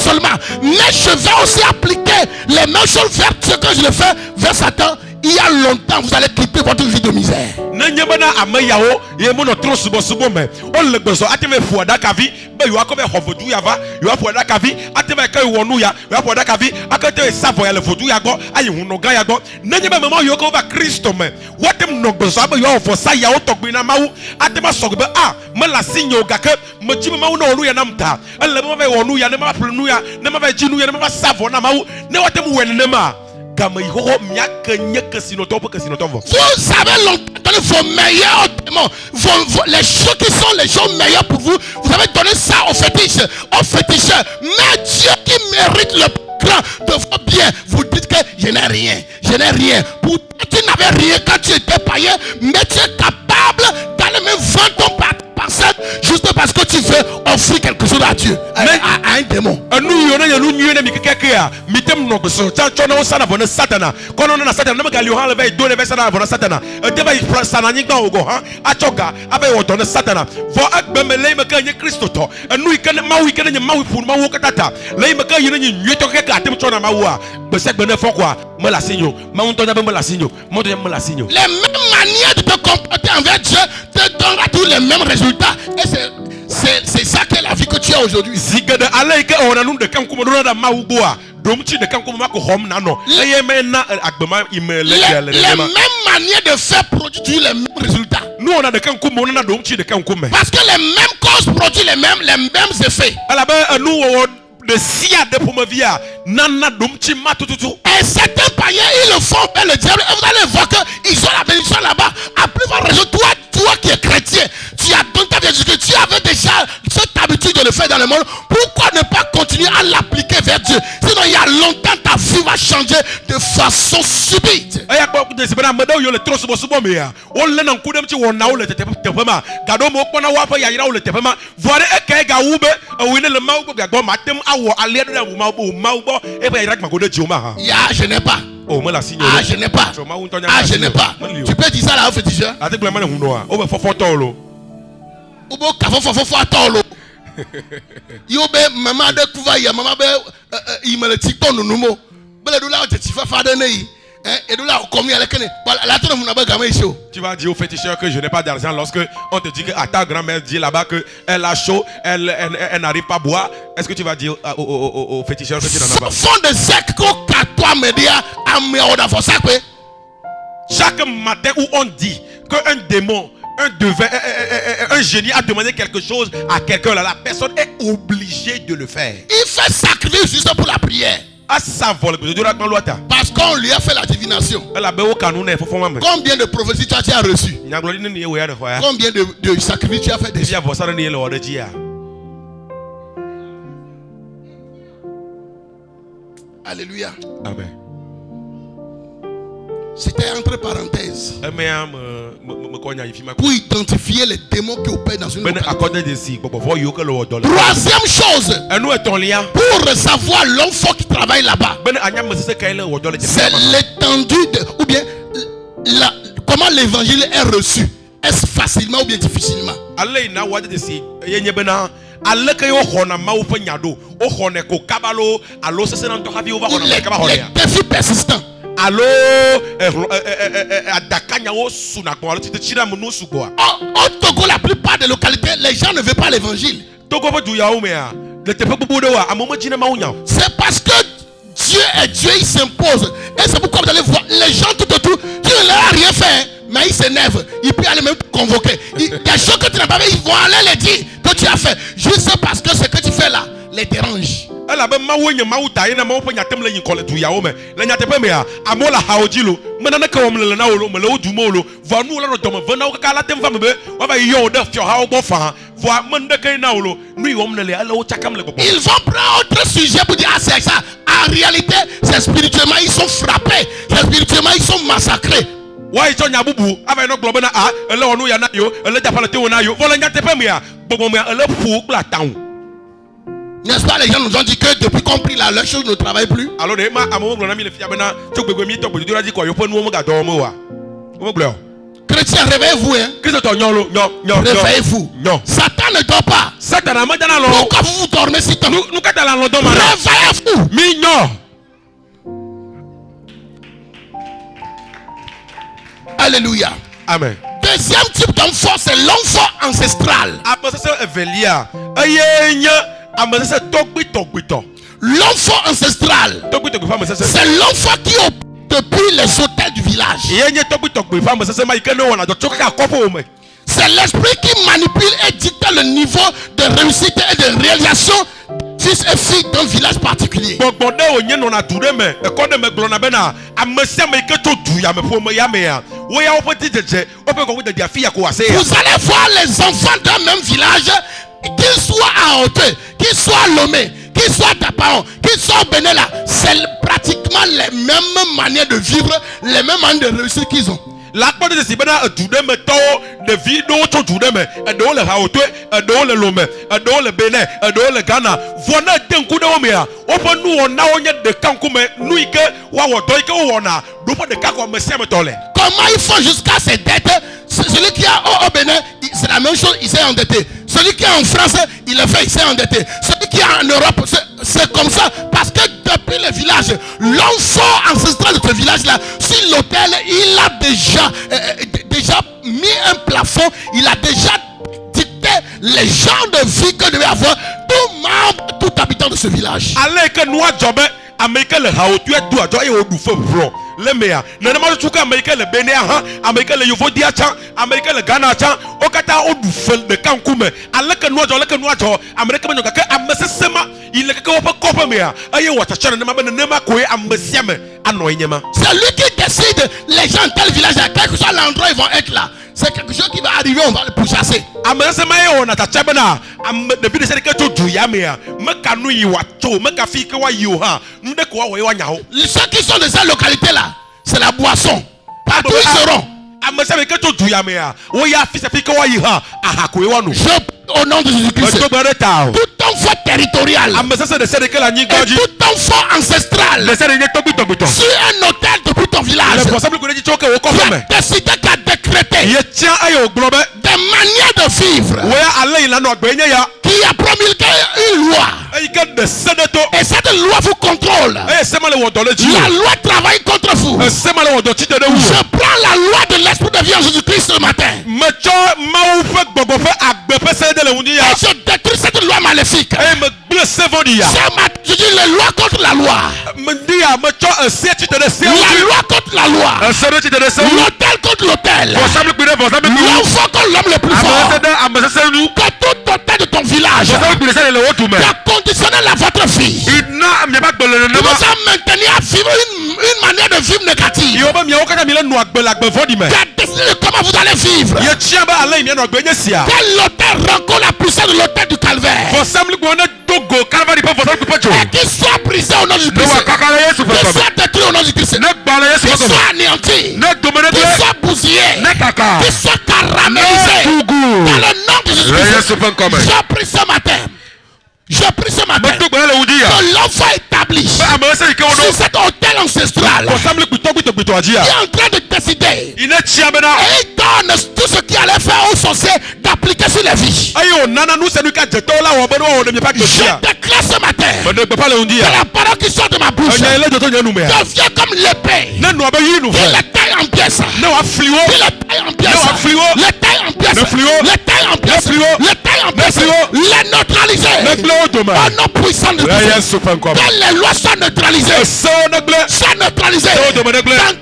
seulement, mais je vais aussi appliquer les mêmes choses vers ce que je le fais vers Satan. Il y a longtemps, vous allez quitter votre vie de misère. Vous savez longtemps vos meilleurs démons, les choses qui sont les choses meilleures pour vous, vous avez donné ça aux fétiches, mais Dieu qui mérite le grand de vos biens, vous dites que je n'ai rien, pourtant tu n'avais rien quand tu étais païen, mais tu es capable d'aller même vendre ton parcelle juste parce que tu veux offrir quelque chose à Dieu, à un démon. Les mêmes manières de te comporter envers Dieu te donnera tous les mêmes résultats. Et c'est ça que la vie que tu as aujourd'hui. Les mêmes manières de faire produire les mêmes résultats. Parce que les mêmes causes produisent les mêmes effets. Et certains païens, ils le font vers le diable. Et vous allez voir qu'ils ont la bénédiction là-bas. À plus forte raison, toi qui es chrétien, tu as donné ta vie à Jésus, tu avais déjà cette habitude de le faire dans le monde. Pourquoi ne pas continuer à l'appliquer vers Dieu? Sinon, il y a longtemps, ta vie va changer de façon subite. Je n'ai pas. Je n'ai pas. Tu peux dire ça là au féticheur? Tu vas dire au féticheur que je n'ai pas d'argent lorsque on te dit que ta grand-mère dit là-bas qu'elle a chaud, elle n'arrive pas à boire. Est-ce que tu vas dire au féticheur que tu n'en as pas? Chaque matin où on dit qu'un démon, un génie a demandé quelque chose à quelqu'un, la personne est obligée de le faire. Il fait sacrifice juste pour la prière. Parce qu'on lui a fait la divination. Combien de prophéties tu as reçues? Combien de sacrifices tu as fait déjà? Alléluia. Amen. C'était entre parenthèses pour identifier les démons qui opèrent dans une localité. Troisième chose, pour savoir l'homme fort qui travaille là-bas, c'est l'étendue ou bien comment l'évangile est reçu. Est-ce facilement ou bien difficilement? Les défis persistants. Au Togo, la plupart des localités, les gens ne veulent pas l'évangile. C'est parce que Dieu est Dieu, il s'impose. Et c'est pourquoi vous allez voir les gens tout autour, tu ne leur as rien fait, mais ils s'énervent. Ils peuvent aller même te convoquer. Il y a des choses que tu n'as pas fait, ils vont aller les dire que tu as fait. Juste parce que ce que tu fais là les dérange. Ils vont prendre autre sujet pour dire ah c'est ça. En réalité, c'est spirituellement ils sont frappés, c'est spirituellement ils sont massacrés. N'est-ce pas, les gens nous ont dit que depuis qu'on prie là, leurs choses ne travaillent plus. Alors, Chrétiens, réveillez-vous. Hein? Réveillez-vous. Satan ne dort pas. Pourquoi vous vous dormez si tôt? Réveillez-vous. Alléluia. Amen. Deuxième type d'enfant, c'est l'enfant ancestral. L'enfant ancestral, c'est l'enfant qui depuis les hôtels du village. C'est l'esprit qui manipule et dicte le niveau de réussite et de réalisation fils et filles d'un village particulier. Vous allez voir les enfants d'un même village, qu'ils soient à Haute, qu'ils soient à Lomé, qu'ils soient à Tapaon, qu'ils soient à Benela, c'est pratiquement les mêmes manières de vivre, les mêmes manières de réussir qu'ils ont. La part de ces bénéfices de vie d'autres tournés, et de le Haute, et de le Lomé, et de le Bénin, et de le Ghana. Voilà d'un coup de Omea. Open nous on a de Kankume, nous que Wawadoika ou on a, de Kako Messemetole. Comment il faut jusqu'à ces dettes? Celui qui a au Bénin, c'est la même chose, il s'est endetté. Celui qui est en France, il le fait, il s'est endetté. Celui qui est en Europe, c'est comme ça. Parce que depuis le village, l'enfant ancestral de ce village-là, sur l'autel, il a déjà mis un plafond. Il a déjà dicté les genres de vie que devait avoir tout membre, tout habitant de ce village. Allez que nous jobé, Américain le Haoutu est tout à toi et au du feu blanc. Le meilleur. Ne demande pas Américain le Bénin, Américain le Yovodia, Américain le Ghana, au Qatar au du feu de Cancoume. Allez que nous jobé, Américain le Kaka, Amessema, il est que pas copé. Aïe, what a channel, Nema Koué, Amessiam, Anoïnema. C'est lui qui décide, les gens de tel village, à quel que soit l'endroit, ils vont être là. C'est quelque chose qui va arriver, on va le pourchasser. On a ta chabana, depuis les sélections du Yamea, Mekanoui Wato, Mekafi Kawayoha, Mudekwa. Ceux qui sont de cette localité-là, c'est la boisson. Partout ils seront. Au nom de Jésus-Christ, tout enfant territorial et tout enfant ancestral sur un hôtel depuis ton village, tu as décidé qu'à décréter des manières de vivre qui a promulgué une loi. Et cette loi vous contrôle. La loi travaille contre vous. Je prends la loi de l'esprit de vie en Jésus-Christ ce matin. Et je détruis cette loi maléfique. Je dis les lois contre la loi. La loi contre la loi. L'autel contre l'autel. L'enfant contre l'homme le plus fort. Que tout hôtel de ton village qui a conditionné votre vie, qui vous a maintenu à vivre une manière de vivre négative, qui a décidé de comment vous allez vivre. Quel hôtel rencontre la puissance de l'hôtel du calvaire, et qu'il soit brisé au nom du Christ, qu'il soit détruit au nom du Christ, qu'il soit anéanti, qu'il soit bousillé, qu'il soit caramélisé dans le nom de Jésus-Christ. Je prie ce matin. Je prie ce matin que l'enfant établi sur cet hôtel ancestral qui est en train de décider et il donne tout ce qu'il allait faire aux sorciers d'appliquer sur les vies. Je déclare ce matin que la parole qui sort de ma bouche devient comme l'épée qui les taille en pièces, qui les taille en pièces, les taille en pièces, les taille en pièces, les taille en pièces, les neutraliser. Au nom puissant de Dieu, que les lois soient neutralisées. Soient neutralisées dans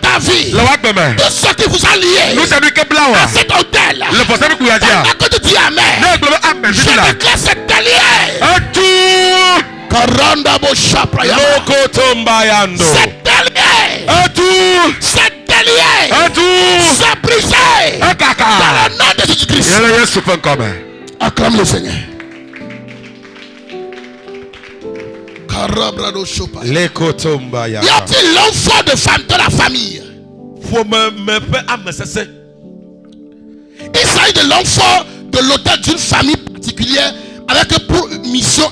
ta vie. Tout ce qui vous a lié à cet hôtel, pendant que tu dis Amen, je déclare cet allié. Cet allié s'est brisé dans le nom de Jésus-Christ. Acclame le Seigneur. Y a-t-il l'enfant de femme de la famille? Il s'agit de l'enfant de l'autel d'une famille particulière avec pour mission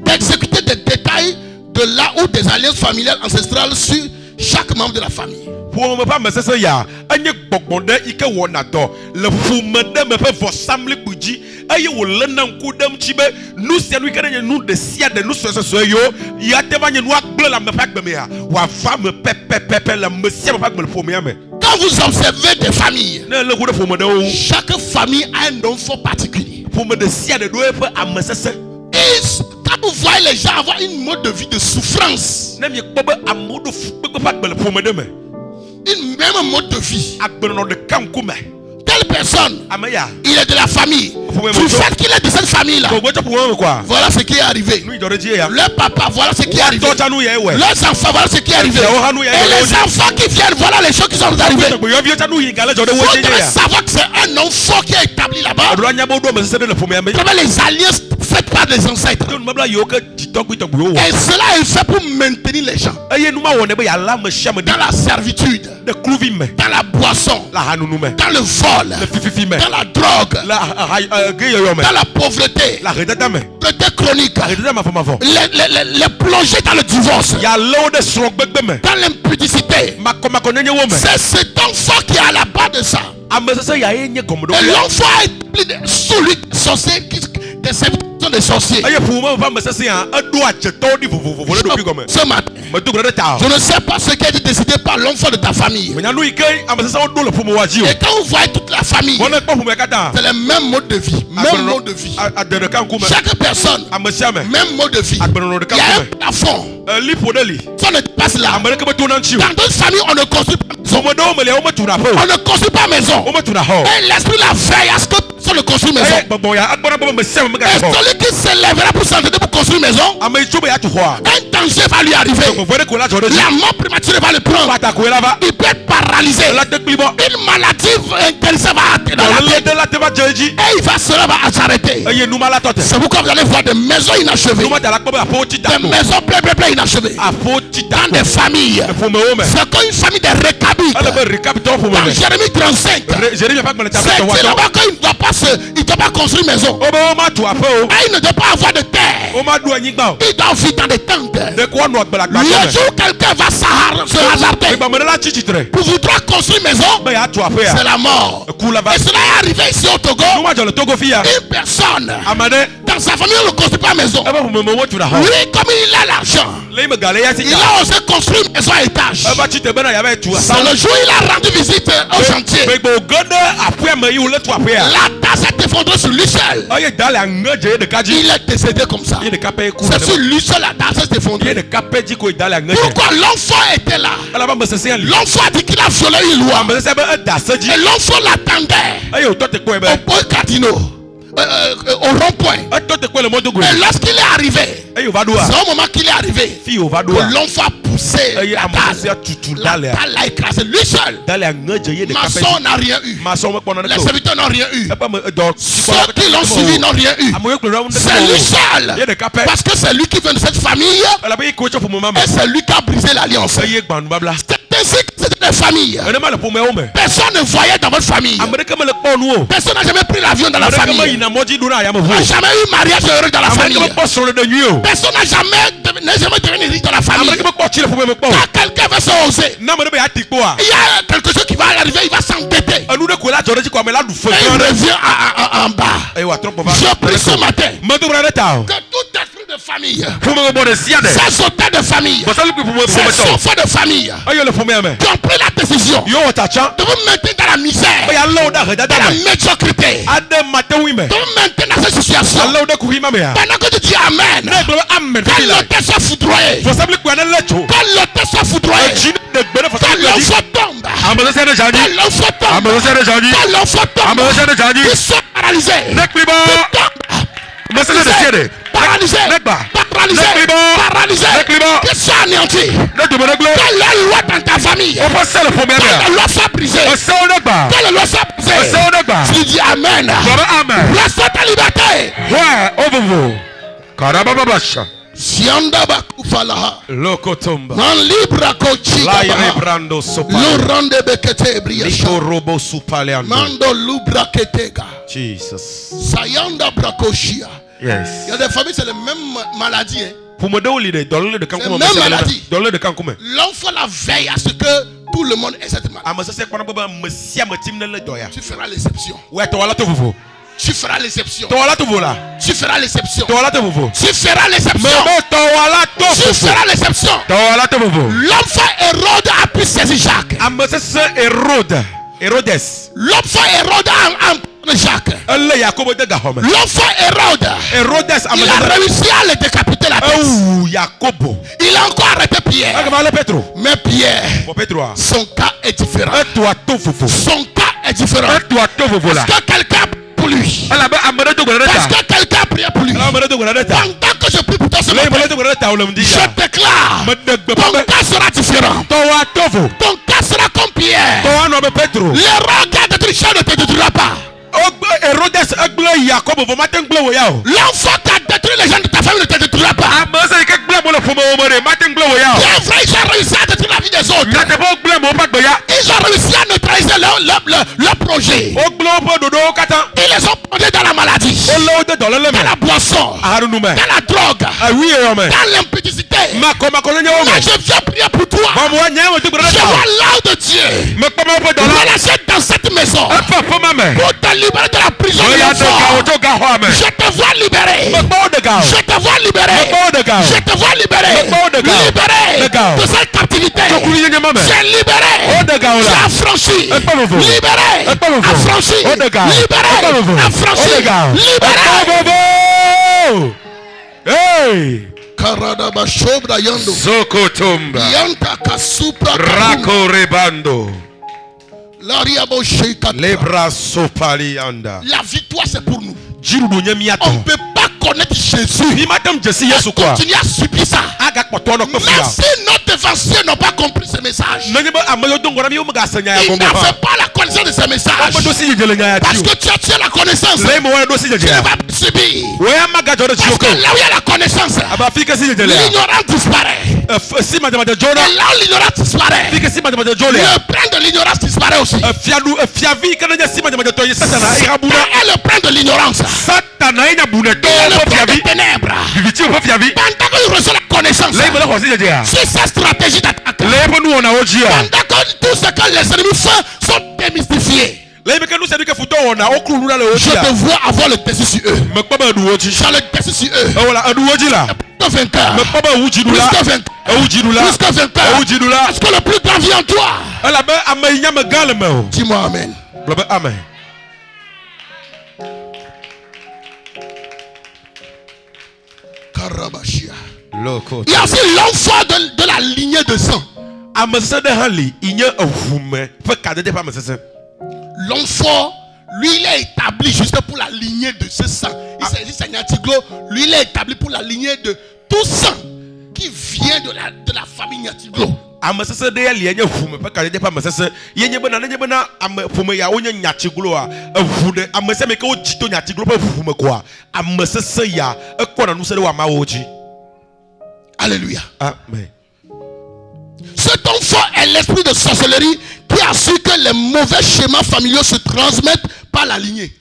d'exécuter des détails de là où des alliances familiales ancestrales sur chaque membre de la famille. Pour me pas me c'est ya. Anye bokbonde ike wonato. Le fumede me fait vossamli buji. Aye wo lenam kudem chibe. Nous c'est nous qui nous de sia de nous ce yo. Ya te va nous akble la me pas me ya. Wa va me pepe la me sia me pas me le fomia me. Quand vous observez des familles, chaque famille a un enfant particulier. Pour me de sia de doit faire à me c'est. Et quand vous voyez les gens avoir une mode de vie de souffrance, une même mode de vie, telle personne, il est de la famille. Du fait qu'il est de cette famille-là, voilà ce qui est arrivé. Le papa, voilà ce qui est arrivé. Les enfants, voilà ce qui est arrivé. Et les enfants qui viennent, voilà les choses qui sont arrivées. Vous devez savoir que c'est un enfant qui a établi là-bas. Les alliances faites par des ancêtres. Et cela est fait pour maintenir les gens dans la servitude, dans la boisson, dans le vol, dans la drogue, dans la pauvreté, chronique, les plonger dans le divorce, dans l'impudicité. C'est cet enfant qui est à la base de ça. Et l'enfant est sous lui des serviteurs des sorciers. Ce matin, je ne sais pas ce qui a été décidé par l'enfant de ta famille. Et quand vous voyez toute la famille, c'est le même mode de vie. Même mode de vie. Chaque personne, même mode de vie. Il y a un plafond. Ça ne passe là. Dans d'autres familles, on ne construit pas maison. On ne construit pas maison. Et l'esprit la veille à ce que personne ne construit maison. Et celui qui s'élèvera pour s'entêter pour construire maison, un danger va lui arriver. La mort prématurée va le prendre. Il peut être paralysé. Une maladie intéressante va atteindre la tête. Et il va s'arrêter. C'est pourquoi vous allez voir des maisons inachevées. Des maisons plein inachevées. Dans des familles. C'est comme une famille de récabites. Dans Jérémie 35. C'est là-bas qu'il ne doit pas construire une maison. Et il ne doit pas avoir de terre. Il doit vivre dans des tentes. Le jour où quelqu'un va se hasarder pour vouloir construire une maison, c'est la mort. Et cela est arrivé ici au Togo. Une personne dans sa famille ne construit pas maison. Lui, comme il a l'argent, il a osé construire une maison à étage. C'est le jour où il a rendu visite au chantier. La tasse s'est effondrée sur lui seul. Il est décédé comme ça. C'est sur lui seul la tasse s'est effondrée. Pourquoi l'enfant était là? L'enfant a dit qu'il a violé une loi. Et l'enfant l'attendait au point Cardinaux. Au rond-point. Et lorsqu'il est arrivé, c'est au moment qu'il est arrivé que l'enfant a poussé la dalle a écrasé lui seul. Maçon n'a rien eu. Les serviteurs n'ont rien eu. Ceux qui l'ont suivi n'ont rien eu. C'est lui seul. Parce que c'est lui qui vient de cette famille. Et c'est lui qui a brisé l'alliance. C'est ainsi que c'était des familles. Personne ne voyait dans votre famille. Personne n'a jamais pris l'avion dans la famille. N'a jamais eu mariage heureux dans la famille. Personne n'a jamais devenu riche dans la famille. Quand quelqu'un va s'oser, il y a quelque chose qui va arriver, il va s'endetter. Et il revient en bas. Je prie ce matin que tout esprit de famille, ces auteurs de famille, ces enfants de famille qui ont pris la décision de vous maintenir dans la misère, dans la médiocrité, de vous maintenir dans cette situation. Pendant que tu dis Amen, quand l'auteur soit foudroyé, quand l'auteur soit foudroyé, quand l'enfant tombe, quand l'enfant tombe, ils sont paralysés. Paralysé, qu'ils soient anéantis. Quelle loi dans ta famille? Quelle loi soit brisée? Quelle loi soit brisée? Tu dis Amen. Reçois ta liberté. Sianda bakufalaha Lokotomba nan libra kochika lorande bekete briasha mando lubra ketega Jesus. Sayanda brakoshia. Yes. Il y a des familles, c'est la même maladie. Pour me donner c'est la même maladie. L'enfant la veille à ce que tout le monde est cette malade. Tu feras l'exception. Tu feras l'exception. Tu feras l'exception. Tu feras l'exception. Tu feras l'exception. L'enfant Hérode a pu saisir Jacques. L'enfant Hérode a Jacques. L'enfant Hérode, il a réussi à le décapiter la tête. Il a encore arrêté Pierre. Mais Pierre, son cas est différent. Son cas est différent. Parce que quelqu'un a prié pour lui. Parce que quelqu'un a prié pour lui. Pendant que je prie pour toi ce matin, je déclare, ton cas sera différent. Ton cas sera comme Pierre. L'erreur qui a détruit Charles ne te détruira pas. L'enfant qui a détruit les gens de ta famille ne te détruira pas. Bien vrai, ils ont réussi à détruire la vie des autres. Ils ont réussi à neutraliser leur projet. Ils les ont plongés dans la maladie, dans la boisson, dans la drogue, dans l'impudicité. Mais je viens prier pour toi. Je vois l'âme de Dieu relâché dans cette maison pour te libérer de la prison de l'enfant. Je te vois libéré. Je te vois libéré. Je te vois libéré. Libéré de cette captivité. C'est libéré. C'est affranchi. Libéré. Affranchi. Libéré. Affranchi. Libéré. Hey! Karadaba shobra yando. Zokotomba. Yanta kasupra. Rako rebando. L'ariabo sheikata. Lebra sopali anda. La victoire c'est pour nous. On On ne peut pas connaître Jésus et continuer à subir ça. Même si nos défenseurs n'ont pas compris ce message, ils n'avaient pas la connaissance de ce message. Parce que tu as la connaissance, tu ne vas pas subir. Parce que là où il y a la connaissance, l'ignorance disparaît. Et là où l'ignorance disparaît, le plein de l'ignorance disparaît aussi. Et le plein de l'ignorance, et le plein de ténèbres, pendant qu'il reçoit la connaissance sur sa stratégie d'attaque, pendant que tout ce que les ennemis font sont démystifiés, je te vois avoir le dessus sur eux. Tu as le dessus sur eux. Plus que vainqueur. Plus que vainqueur. Plus que vainqueur. Parce que le plus grand vient en toi. Dis-moi amen. Amen. Karabashia. Il y a aussi l'enfant de la lignée de sang. L'enfant, lui, il est établi juste pour la lignée de ce sang. Il s'agit de Nyatiglo. Lui, il est établi pour la lignée de tout sang qui vient de la famille Nyatiglo. Alléluia. Amen. Cet enfant est l'esprit de sorcellerie qui a su que les mauvais schémas familiaux se transmettent par la lignée.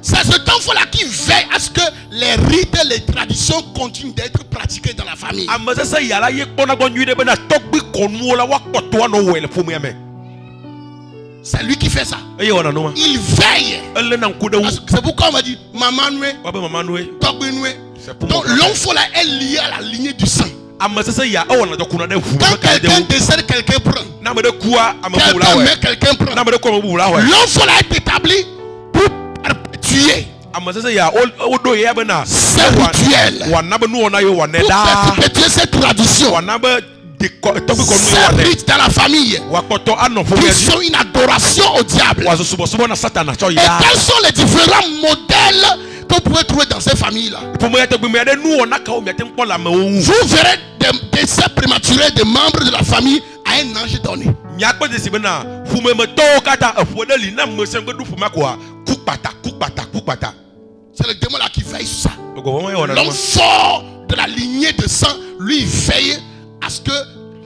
C'est cet enfant-là qui veille à ce que les rites et les traditions continuent d'être pratiquées dans la famille. C'est lui qui fait ça. Il veille. C'est pourquoi on va dire Maman Noué, Togbe Noué. Donc l'enfant là est lié à la lignée du sang. Quand quelqu'un décède, quelqu'un prend. Quelqu'un met, quelqu'un prend. L'enfant là est établi pour perpétuer ces rituels, pour perpétuer cette tradition, ces rites dans la famille qui sont une adoration au diable. Et quels sont les différents modèles que vous pouvez trouver dans ces familles-là? Vous verrez des décès prématurés des membres de la famille à un ange donné. C'est le démon là qui veille sur ça. L'homme fort de la lignée de sang, lui veille à ce que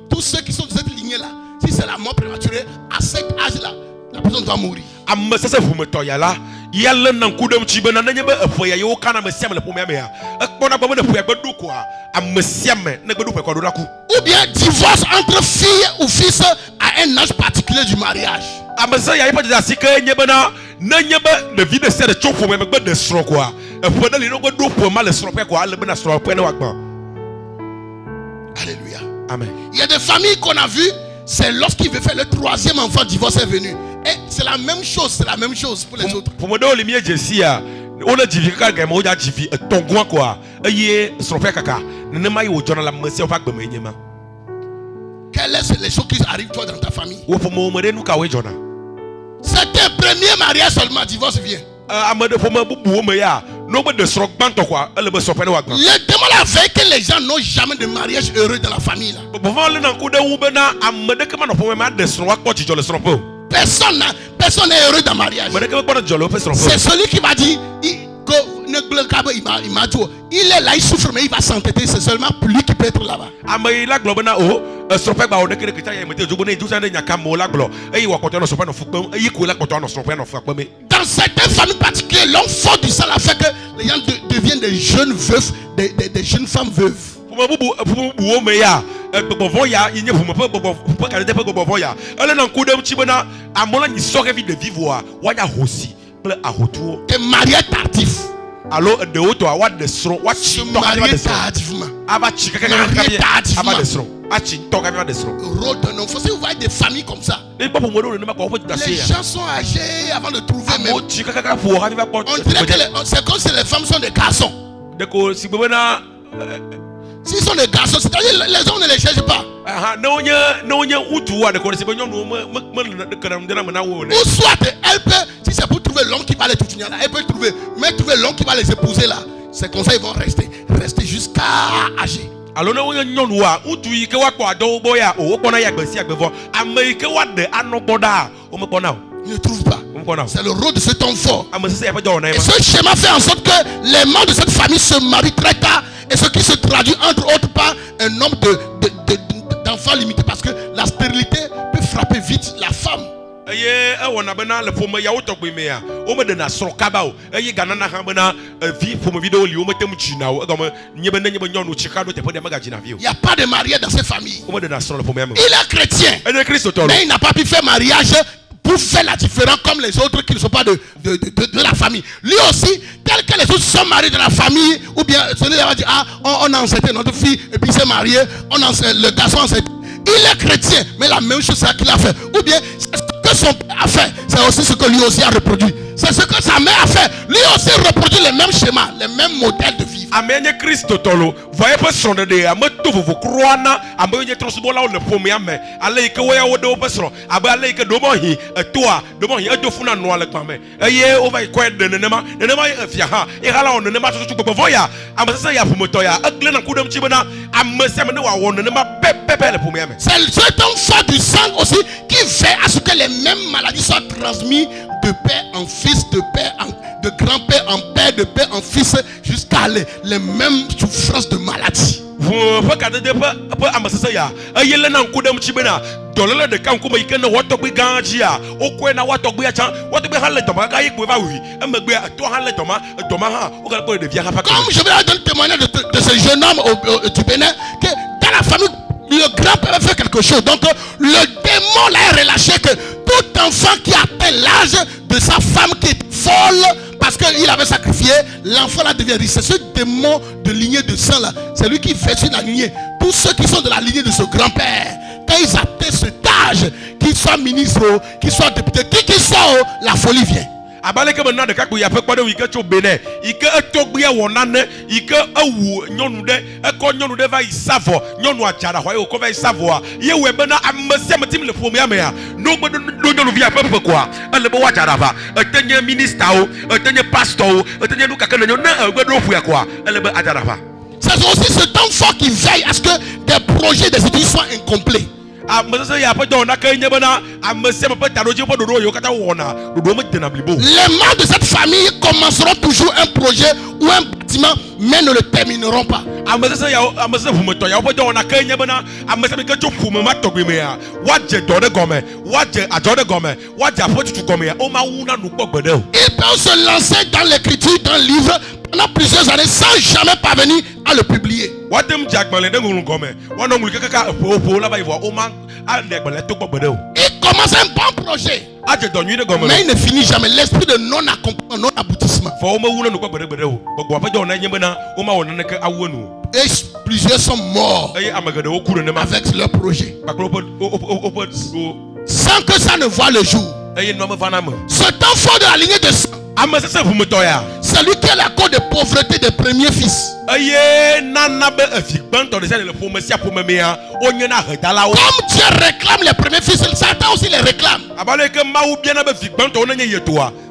tous ceux qui sont de cette lignée là, si c'est la mort prématurée, à cet âge là, la personne doit mourir. amma sasa fumeto ya la yalla nan kudam ci bana nanya ba afoya yo kana mesiam le pomia mea akpona ba na fuya gbedu ko amesiam na gbedu pe ko do raku ou bien divorce entre fille ou fils à un âge particulier du mariage. Amasa ya ipa da sika nye bana nanya ba le vie de ser chofo me gbe de sro ko afo na le no gbedu po ma le sro pe ko ale bana sro pe na wagba. Alléluia. Amen. Il y a des familles qu'on a vues, c'est lorsqu'il veut faire le troisième enfant, divorce est venu. Et c'est la même chose pour les autres. Pour me donner les jessia, on a dit que moi j'ai dit ton quoi quoi. Aïe, son frère kaka. Ne m'aille au journal la monsieur au fac de menyema. Quelles sont les choses qui arrivent toi dans ta famille? Ou pour me modèle nous kawe journal. C'est un premier mariage seulement, divorce vient. Amade pour me bouou me ya. Non mais de srock banto quoi. Elle me sopene wagma. Le démon la veille que les gens n'ont jamais de mariage heureux dans la famille là. Pour voir le coup de oubena amade que man pour me de srock quoi tu le sropo. Personne n'est heureux dans le mariage. C'est celui qui m'a dit il est là, il souffre, mais il va s'entêter. C'est seulement lui qui peut être là-bas. Dans certaines familles particulières, l'homme fort du sang a fait que les gens deviennent des jeunes veufs, des jeunes femmes veuves. Des mariés tardifs. Alors de haut à what the strong what se marier tardivement. Marié tardivement. Vous voyez des familles comme ça. Les gens sont âgés avant de trouver même. On dirait que c'est comme si les femmes sont des garçons. S'ils sont des garçons, c'est-à-dire les hommes ne les cherchent pas. Ou soit elle peut, si c'est pour trouver l'homme qui va les toucher, elle peut trouver, mais trouver l'homme qui va les épouser là. C'est comme ça ils vont rester jusqu'à âgé. Alors nous il ne trouve pas. C'est le rôle de cet homme fort. Et ce schéma fait en sorte que les membres de cette famille se marient très tard. Et ce qui se traduit entre autres par un nombre d'enfants limités. Parce que la stérilité peut frapper vite la femme. Il n'y a pas de mariage dans ces familles. Il est chrétien, mais il n'a pas pu faire mariage pour faire la différence comme les autres qui ne sont pas de la famille. Lui aussi, tel que les autres sont mariés de la famille, ou bien celui-là va dire, on a enceinté notre fille, et puis il s'est marié, le garçon enceinté. Il est chrétien, mais la même chose qu'il a fait. Ou bien, c'est ce que son père a fait, c'est aussi ce que lui aussi a reproduit. C'est ce que sa mère a fait. Lui aussi reproduit les mêmes schémas, les mêmes modèles de vie. Amen. Christ tolo. Voyez pas son de ameto vous croana. Amen. Transbola le premier mais. Allez que voyez au de opération. Abe allez que domohi. Toi domohi. Ado funa noa le pame. Aye over quoi de nenema. Nenema fiaha. Et là on nenema tout tout voya. Amasa ya fumotoya. Agle na kudam chibana. Amasa mene wa on nenema pepe le premier mais. C'est cet homme fort du sang aussi qui fait à ce que les mêmes maladies soient transmises de père en fils, de grand-père en père, de père en fils, jusqu'à les mêmes souffrances de maladie. Vous regardez pas ambassadeur ya. Ayele na nkudam chibena. Dolele de kan kuma ikene watokbi ganjia. Okwe na watokbi acha. Watokbi halle toma ka yekwe ba wi. Emegbe to halle toma ha. O ka ko de via pa. Comme je vais donner témoignage de ce jeune homme du Bénin que dans la famille le grand-père a fait quelque chose. Donc le démon l'a relâché que tout enfant qui atteint l'âge de sa femme qui est folle parce qu'il avait sacrifié, l'enfant là devient riche. C'est ce démon de lignée de sang là. C'est lui qui fait sur la lignée. Tous ceux qui sont de la lignée de ce grand-père, quand ils atteignent cet âge, qu'ils soient ministres, qu'ils soient députés, qui qu'ils soient, la folie vient. Abaleke maintenant de kakou ya fait quoi de wike cho Bénin. Ike etogbiya wonane, ike ewu nyonu de, eko nyonu de va isavo, nyonu ajara wa ko va isavo. Ye we bena amese metim le premier mea. No bodo nyonu via pepe quoi. Ele bo ajara va. Etenye ministre o, etenye pasteur o, etenye nuka kana nyonu na gbedo fu ya quoi. Ele be ajara va. C'est aussi ce temps fort qui veille à ce que des projets des études soient incomplets. Les membres de cette famille commenceront toujours un projet ou un bâtiment, mais ne le termineront pas. Ils peuvent se lancer dans l'écriture d'un livre pendant plusieurs années sans jamais parvenir à le publier. Il commence un bon projet, mais il ne finit jamais. L'esprit de non-accomplissement, non-aboutissement. Et plusieurs sont morts avec leur projet sans que ça ne voit le jour. Cet enfant de la lignée de sang, c'est lui qui est la cause de pauvreté des premiers fils. Comme Dieu réclame les premiers fils, Satan aussi les réclame.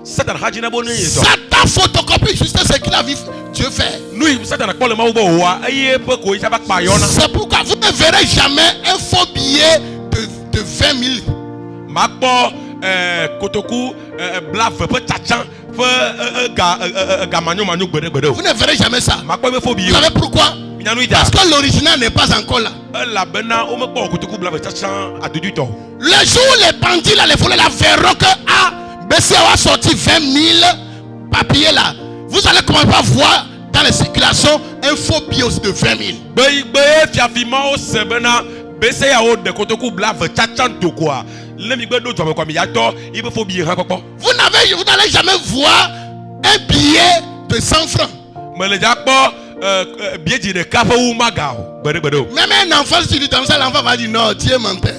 Satan photocopie juste ce qu'il a vu Dieu faire. C'est pourquoi vous ne verrez jamais un faux billet de 20 000. Vous ne verrez jamais ça. Vous savez pourquoi? Parce que l'original n'est pas encore là. Le jour où les bandits là, les voleurs là verront que BCA a sorti 20 000 papiers là, vous allez commencer à voir dans les circulations un faux billet aussi de 20 000. Vous n'allez jamais voir un billet de 100 francs. Même un enfant, si tu dis comme ça, l'enfant va dire non, tu es menteur.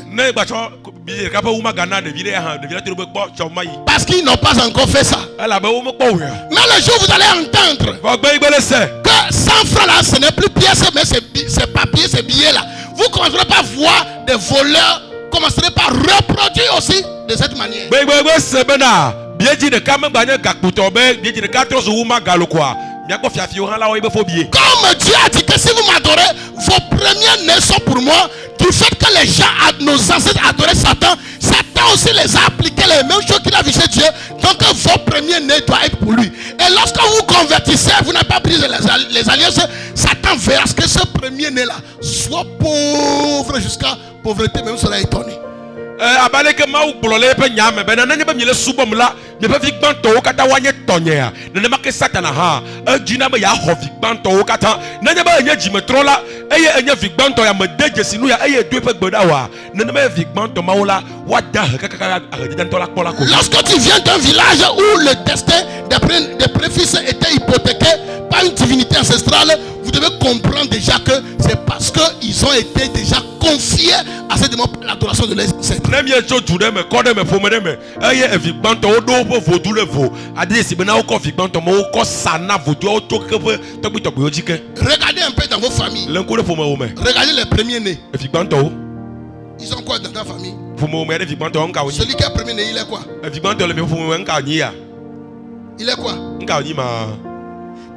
Parce qu'ils n'ont pas encore fait ça. Mais le jour où vous allez entendre que 100 francs là, ce n'est plus pièce, mais c'est papier, ces billets là, vous commencerez pas à voir des voleurs, commencerez pas à reproduire aussi de cette manière. Comme Dieu a dit que si vous m'adorez, vos premiers nés sont pour moi. Du fait que les gens, nos ancêtres adoraient Satan, Satan aussi les a appliqués les mêmes choses qu'il a vu chez Dieu. Donc vos premiers nés doivent être pour lui. Et lorsque vous convertissez, vous n'avez pas brisé les alliances, Satan verra que ce premier né là soit pauvre jusqu'à pauvreté, même sera étonné. Lorsque tu viens d'un village où le destin des préfixes était hypothéqué par une divinité ancestrale, vous devez comprendre déjà que c'est parce qu'ils ont été déjà confiés à cette demande pour l'adoration de leurs ancêtres. Regardez un peu dans vos familles. Regardez les premiers nés. Ils sont quoi dans ta famille? Celui qui est premier né, il est quoi? Il est quoi?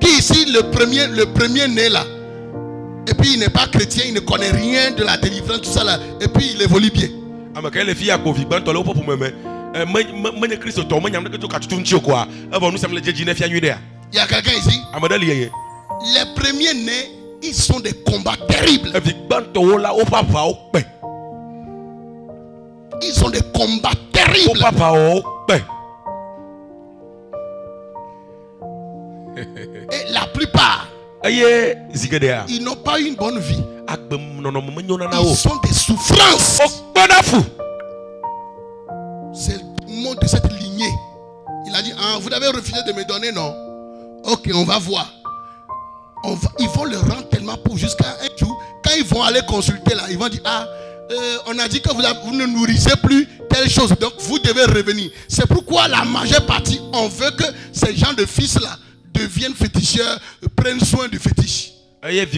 Qui ici le premier né là? Et puis il n'est pas chrétien, il ne connaît rien de la délivrance, tout ça là. Et puis il évolue bien. Il y a quelqu'un ici? Les premiers nés, ils sont des combats terribles. Ils sont des combats terribles. Et la plupart, ils n'ont pas eu une bonne vie. Ils sont des souffrances. C'est le monde de cette lignée. Il a dit, vous avez refusé de me donner, non? Ok, on va voir. Ils vont le rendre tellement pauvre jusqu'à un jour. Quand ils vont aller consulter là, ils vont dire, on a dit que vous ne nourrissez plus telle chose, donc vous devez revenir. C'est pourquoi la majeure partie, on veut que ces gens de fils là deviennent féticheurs, prennent soin du fétiche. Et quand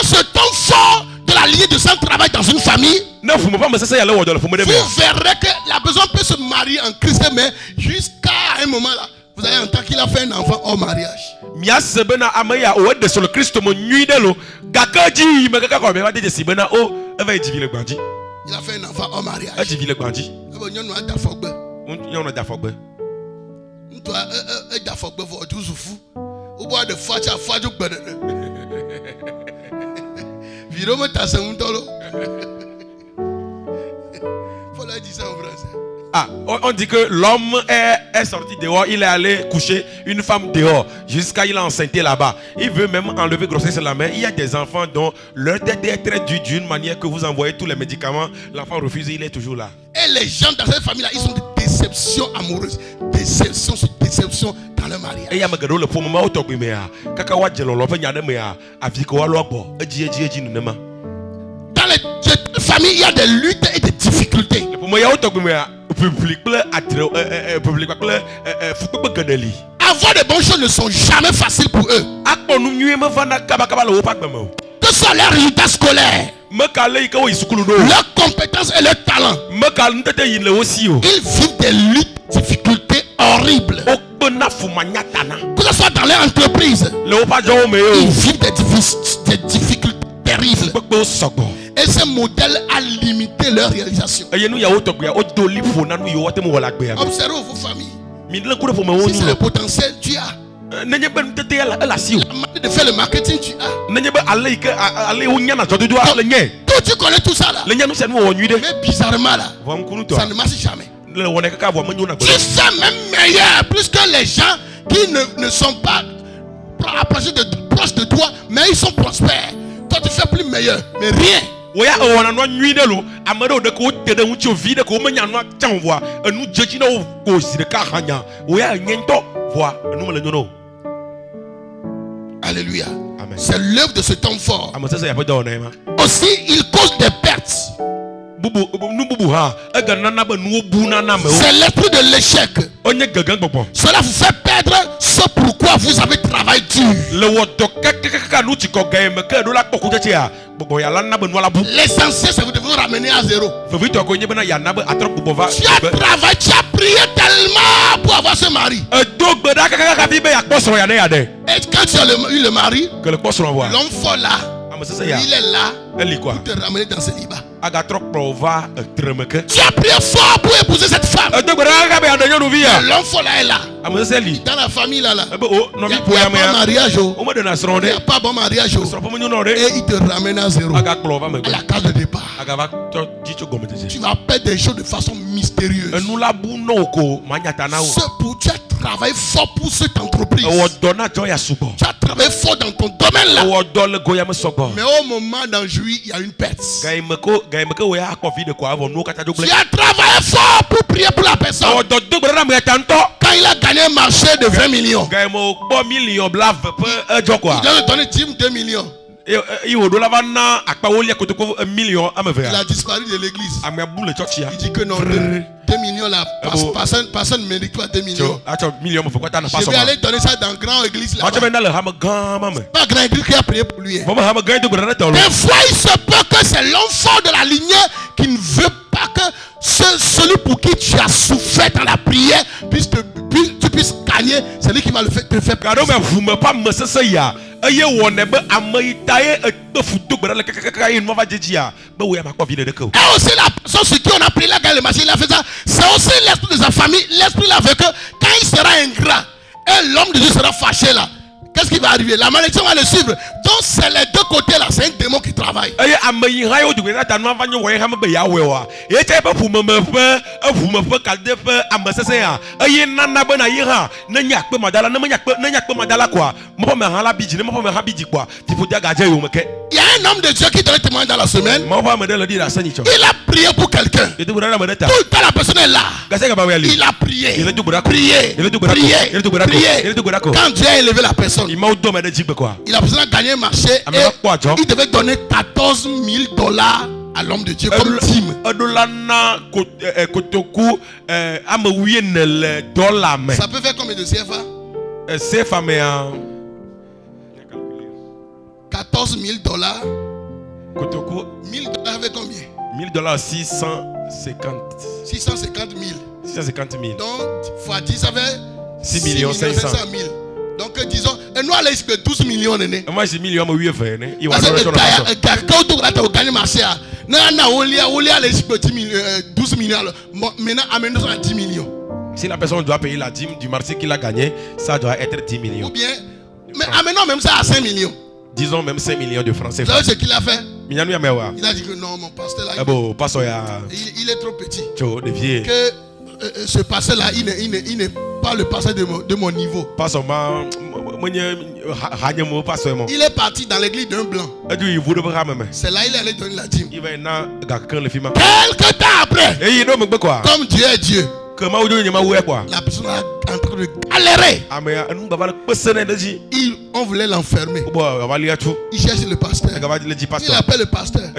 ce temps fort de la lignée de sang travaille dans une famille, vous verrez que la personne peut se marier en Christ, mais jusqu'à un moment là, Vous avez entendu qu'il a fait un enfant hors mariage. Il a fait un enfant hors mariage. Ah, on dit que l'homme est sorti dehors, il est allé coucher une femme dehors, jusqu'à il a enceinté là-bas. Il veut même enlever grossesse sur la main. Il y a des enfants dont leur tête est très dure d'une manière que vous envoyez tous les médicaments, l'enfant refuse, il est toujours là. Et les gens dans cette famille-là, ils sont de déception amoureuse, déception sur déception dans leur mariage. Et il y a le pour moment où tu as dans les familles, il y a des luttes et des difficultés. Avoir de bonnes choses ne sont jamais faciles pour eux. Que ce soit leur résultat scolaire, leurs compétences et leurs talents, ils vivent des luttes, difficultés horribles. Que ce soit dans leur entreprise, ils vivent des difficultés terribles. Et ce modèle a limité leur réalisation. Observez vos familles. Si c'est le potentiel, tu as. La manière de faire le marketing, tu as. Toi, tu connais tout ça là. Mais bizarrement là, ça ne marche jamais. Tu fais même meilleur, plus que les gens qui ne sont pas proches de toi, mais ils sont prospères. Toi, tu fais plus meilleur, mais rien. Alléluia. C'est l'œuvre de cet homme fort. Aussi, il cause des pertes. C'est l'esprit de l'échec. Cela vous fait perdre ce pourquoi vous avez travaillé dur. L'essentiel, c'est que vous devez vous ramener à zéro. Tu as travaillé, tu as prié tellement pour avoir ce mari. Et quand tu as eu le mari, l'homme fort là, il est là pour te ramener dans ce liba. Tu as prié fort pour épouser cette femme. L'homme fort là est là. Dans la famille là, il n'y a pas bon mariage. Il n'y a pas bon mariage. Et il te ramène à zéro. À la case de départ. Tu vas perdre des choses de façon mystérieuse. C'est pour tu as travaillé fort pour cette entreprise. Tu as travaillé fort dans ton domaine là. Mais au moment d'en jouir, il y a une perte. Tu as travaillé fort pour prier pour la personne. Quand il a gagné un marché de 20 millions, il doit te donner 2 millions. Il a disparu de l'église. Il dit que non, 2 millions là, personne ne mérite pas 2 millions. Je vais aller donner ça dans une grande église là. Pas grande église qui a prié pour lui. Des fois, il se peut que c'est l'enfant de la lignée qui ne veut pas que celui pour qui tu as souffert dans la prière tu puisses gagner. C'est lui qui va te faire plaisir. Et aussi la personne sur qui on a pris la gagne le marché, il a fait ça. C'est aussi l'esprit de sa famille. L'esprit là veut que quand il sera ingrat et l'homme de Dieu sera fâché là, qu'est-ce qui va arriver? La malédiction va le suivre. Donc c'est les deux côtés là, c'est un démon qui travaille. Il y a un homme de Dieu qui donne témoignage dans la semaine. Il a prié pour quelqu'un. Tout le temps la personne est là. Il a prié. Prié. Quand Dieu a élevé la personne, il a besoin de gagner un marché et il devait donner $14,000 à l'homme de Dieu comme dîme. Ça peut faire combien de CFA? $14,000. $1,000 fait combien? $1,000, 650 000. 650 000. Donc, fois 10, ça fait 6 millions 500 000. Donc disons, et nous allons expliquer 12 millions. Moi c'est millions, mais 8 frères. Il va nous gagner marché. Non, on allait expliquer 12 millions. Maintenant, amenez-nous à 10 millions. Si la personne doit payer la dîme du marché qu'il a gagné, ça doit être 10 millions. Ou bien, mais amenons même ça à 5 millions. Disons même 5 millions de francs. Vous savez ce qu'il a fait? Il a dit que non, mon pasteur là, il est trop petit. Que ce pasteur là, il n'est pas le pasteur de mon niveau. Il est parti dans l'église d'un blanc. C'est là qu'il allait donner la dîme. Quelque temps après, comme Dieu est Dieu, la personne est en train de galérer. On voulait l'enfermer. Il cherche le pasteur. Il appelle le pasteur.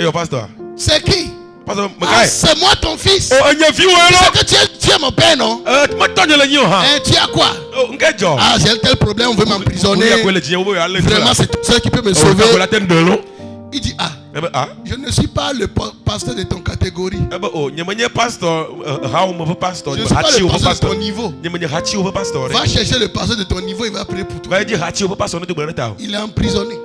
C'est qui? C'est moi ton fils. C'est que tu es mon père, non? Tu as quoi? Ah, j'ai tel problème, on veut m'emprisonner. Vraiment, c'est tout ça qui peut me sauver. Il dit, je ne suis pas le pasteur de ton catégorie. Je ne suis pas le pasteur de ton niveau. Va chercher le pasteur de ton niveau, il va prier pour toi. Il est emprisonné.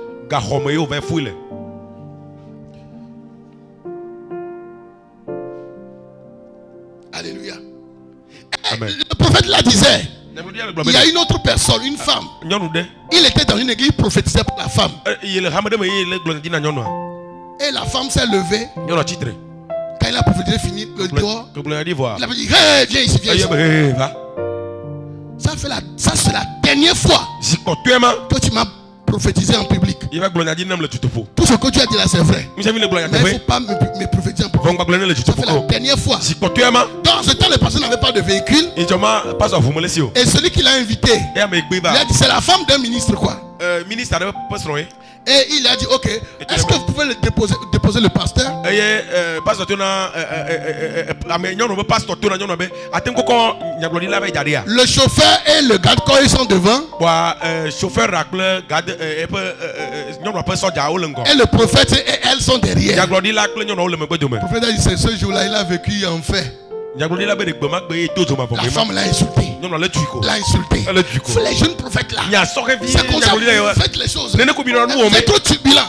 Alléluia. Le prophète la disait. Il y a une autre personne, une femme. Il était dans une église, il prophétisait pour la femme. Et la femme s'est levée. Quand il a prophétisé fini, le doigt, il avait dit, hey, viens ici, viens ici. Ça c'est la dernière fois que tu m'as prophétisé en public. Tout ce que tu as dit là c'est vrai. Mais il ne faut pas me prophétiser en public. Ça fait la dernière fois. Dans ce temps, le pasteur n'avait pas de véhicule. Et celui qui l'a invité, il a dit c'est la femme d'un ministre quoi. Et il a dit ok, est-ce que vous pouvez déposer le pasteur? Le chauffeur et le garde-corps ils sont devant. Et le prophète et elle sont derrière. Le prophète a dit c'est ce jour-là il a vécu en fait. La femme l'a insulté. L'a insulté. Les jeunes prophètes là. C'est comme ça que vous faites les choses. Vous êtes trop turbulent.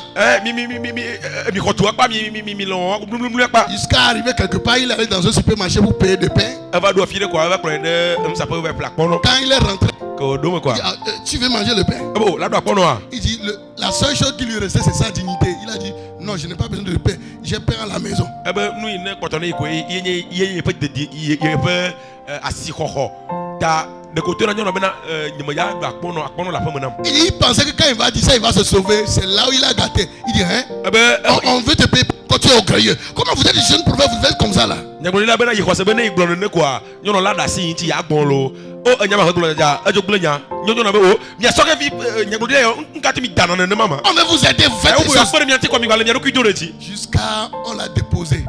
Jusqu'à arriver quelque part, il allait dans un supermarché pour payer de pain. Quand il est rentré, tu veux manger le pain? Il dit la seule chose qui lui restait c'est sa dignité. Il a dit non, je n'ai pas besoin de pain. J'ai pain à la maison. Il pensait que quand il va dire ça, il va se sauver. C'est là où il a gâté. Il dit hein? On veut te payer quand tu es orgueilleux. Comment vous êtes des jeunes prophètes, vous faites comme ça là? On veut vous aider, vous faites des choses. Jusqu'à on l'a déposé.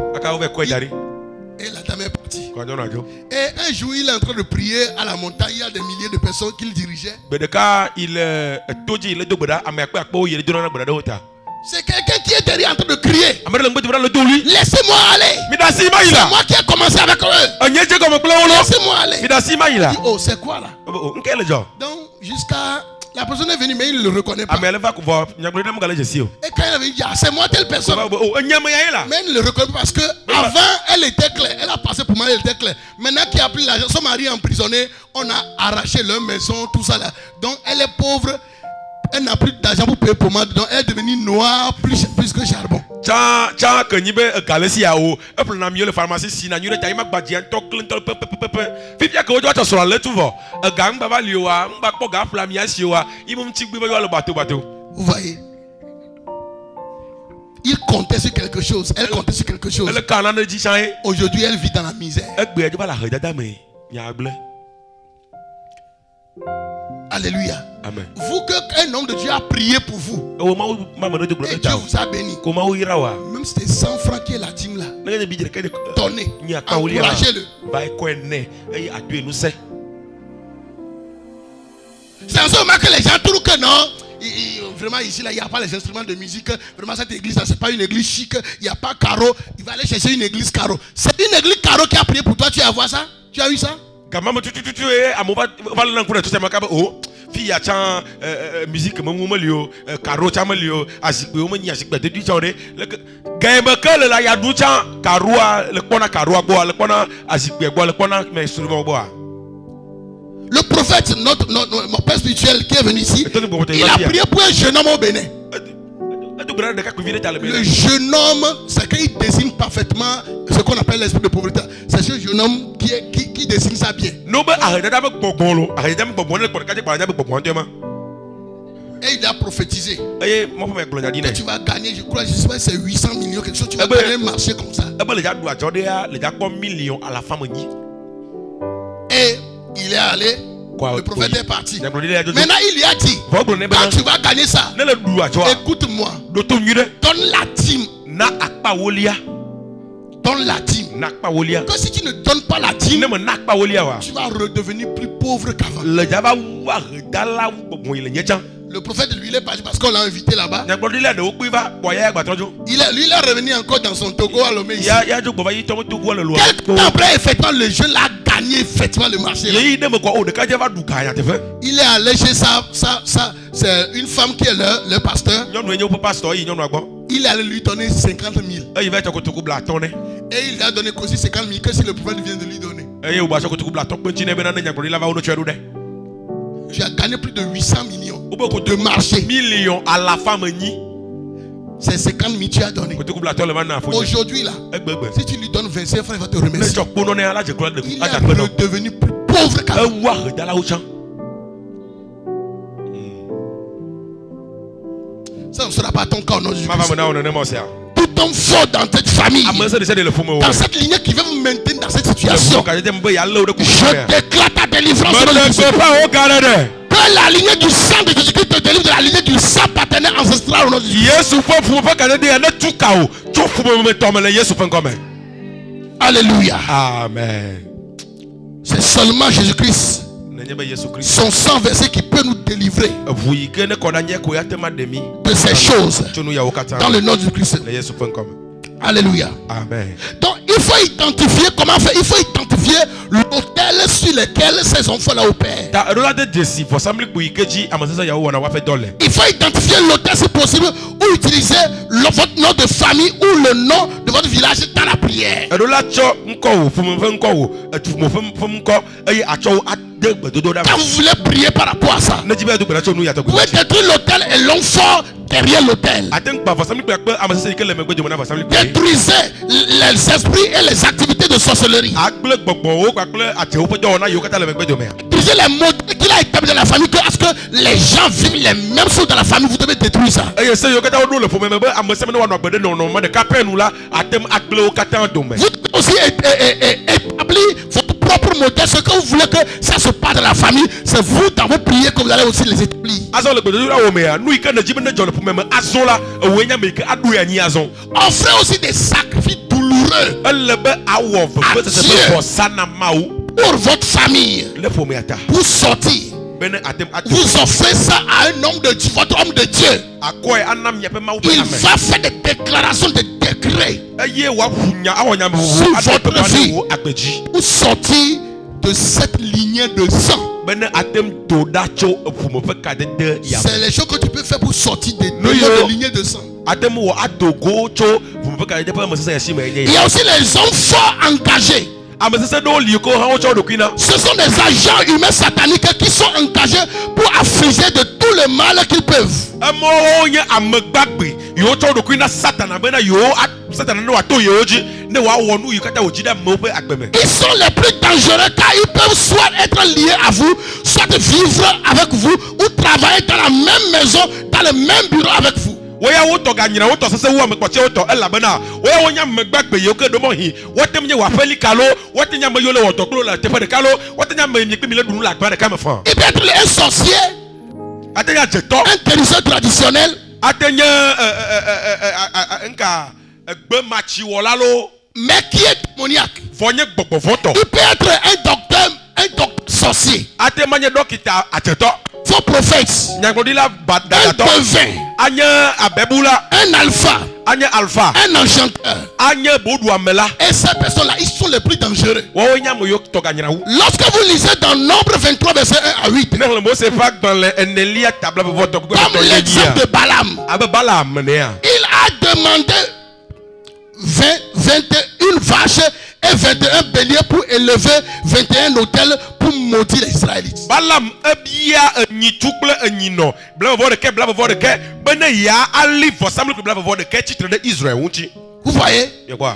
Et la dame est partie. Et un jour, il est en train de prier à la montagne. Il y a des milliers de personnes qu'il dirigeait. C'est quelqu'un qui est derrière en train de crier. Laissez-moi aller. C'est moi qui ai commencé avec eux. Laissez-moi aller. Il dit, oh, c'est quoi là? Donc, jusqu'à... La personne est venue, mais il ne le reconnaît pas. Et quand il avait dit, c'est moi telle personne. Mais il ne le reconnaît pas parce que avant elle était claire. Elle a passé pour moi, elle était claire. Maintenant qu'il a pris l'argent, son mari est emprisonné, on a arraché leur maison, tout ça là. Donc elle est pauvre. Elle n'a plus d'argent pour payer pommade, donc elle est devenue noire plus que charbon. Vous voyez, il comptait sur quelque chose, elle comptait sur quelque chose. Aujourd'hui, elle vit dans la misère. Alléluia. Amen. Vous qu'un homme de Dieu a prié pour vous et Dieu vous a béni. Même si c'était 100 francs qui est la dîme là, donnez, encouragez-le. C'est en ce moment que les gens trouvent que non. Vraiment ici là il n'y a pas les instruments de musique. Vraiment cette église là c'est pas une église chic. Il n'y a pas carreau. Il va aller chercher une église carreau. C'est une église carreau qui a prié pour toi. Tu as vu ça? Tu as eu ça? Quand même, tu es à mon va l'encourager tout ça, ma caba, oh, fille à chan, musique, mon moulio, caro chamelio, asipé, on y a sikbé, tu sais, le gaïbaka, la yadoucha, caroua, le pona caroua bois, le pona asipé bois, le pona, mais instrument bois. Le prophète, mon père spirituel qui est venu ici, il a prié pour un jeune homme au Bénin. Le jeune homme, c'est qu'il désigne parfaitement ce qu'on appelle l'esprit de pauvreté. C'est ce jeune homme qui désigne ça bien. Et il a prophétisé. Que tu vas gagner, je crois, je sais pas, c'est 800 millions, quelque chose. Tu vas gagner un marché comme ça. Et il est allé. Le prophète est parti. Maintenant il lui a dit, quand tu vas gagner ça, écoute-moi, donne la dîme. Donne la dîme. Que si tu ne donnes pas la dîme, tu vas redevenir plus pauvre qu'avant. Le prophète lui il est parti parce qu'on l'a invité là-bas. Lui il est revenu encore dans son Togo à Lomé ici. Quelques temps après, effectivement, le jeune a gagné effectivement le marché. Il est allé chez c'est une femme qui est le pasteur. Il est allé lui donner 50 000. Et il a donné aussi 50 000 que si le prophète vient de lui donner. Tu as gagné plus de 800 millions de marché. À la femme. C'est 50 000 tu as donné. Aujourd'hui là, si tu lui donnes 25 francs, il va te remercier. Il est redevenu plus pauvre qu'avant. Ça ne sera pas ton cas au nom de Jésus. Tout homme fort dans cette famille, dans cette lignée qui veut vous maintenir dans cette situation, je déclare ta délivrance. Que la lignée du sang de Jésus-Christ te délivre de la lignée du sang paternel ancestral au nom de Jésus. Alléluia. Amen. C'est seulement Jésus-Christ, son sang versé, qui peut nous délivrer de ces choses dans le nom de Christ. Alléluia. Amen. Donc il faut identifier comment faire. Il faut identifier l'autel sur lequel ces enfants-là opèrent. Il faut identifier l'autel si possible, ou utiliser votre nom de famille ou le nom de votre village dans la prière. Quand vous voulez prier par rapport à ça, vous pouvez détruire l'autel et l'homme fort derrière l'autel. Détruisez les esprits et les activités de sorcellerie. Détruisez les modèles qu'il a établis dans la famille, que est-ce que les gens vivent les mêmes choses dans la famille, vous devez détruire ça. Vous devez aussi établir votre propre modèle, ce que vous voulez que ça se passe dans la famille, c'est vous dans vos prières que vous allez aussi les établir. Offrez aussi des sacrifices douloureux à Dieu pour votre famille. Pour sortir, vous offrez ça à un homme de Dieu, votre homme de Dieu. Il va faire des déclarations, des décrets sur votre vie pour sortir de cette lignée de sang. C'est les choses que tu peux faire pour sortir de lignée de sang. Il y a aussi les hommes forts engagés. Ce sont des agents humains sataniques qui sont engagés pour affliger de tout le mal qu'ils peuvent. Ils sont les plus dangereux car ils peuvent soit être liés à vous, soit vivre avec vous, ou travailler dans la même maison, dans le même bureau avec vous. Il peut être un sorcier, un guérisseur traditionnel, mais qui est démoniaque. Il peut être un docteur sorciers, faux prophètes, un devin, un alpha, un enchanteur. Et ces personnes-là, ils sont les plus dangereux. Lorsque vous lisez dans Nombre 23, verset 1 à 8, comme l'exemple de Balaam, il a demandé 21 vaches et 21 béliers pour élever 21 autels pour maudire les Israélites. Vous voyez?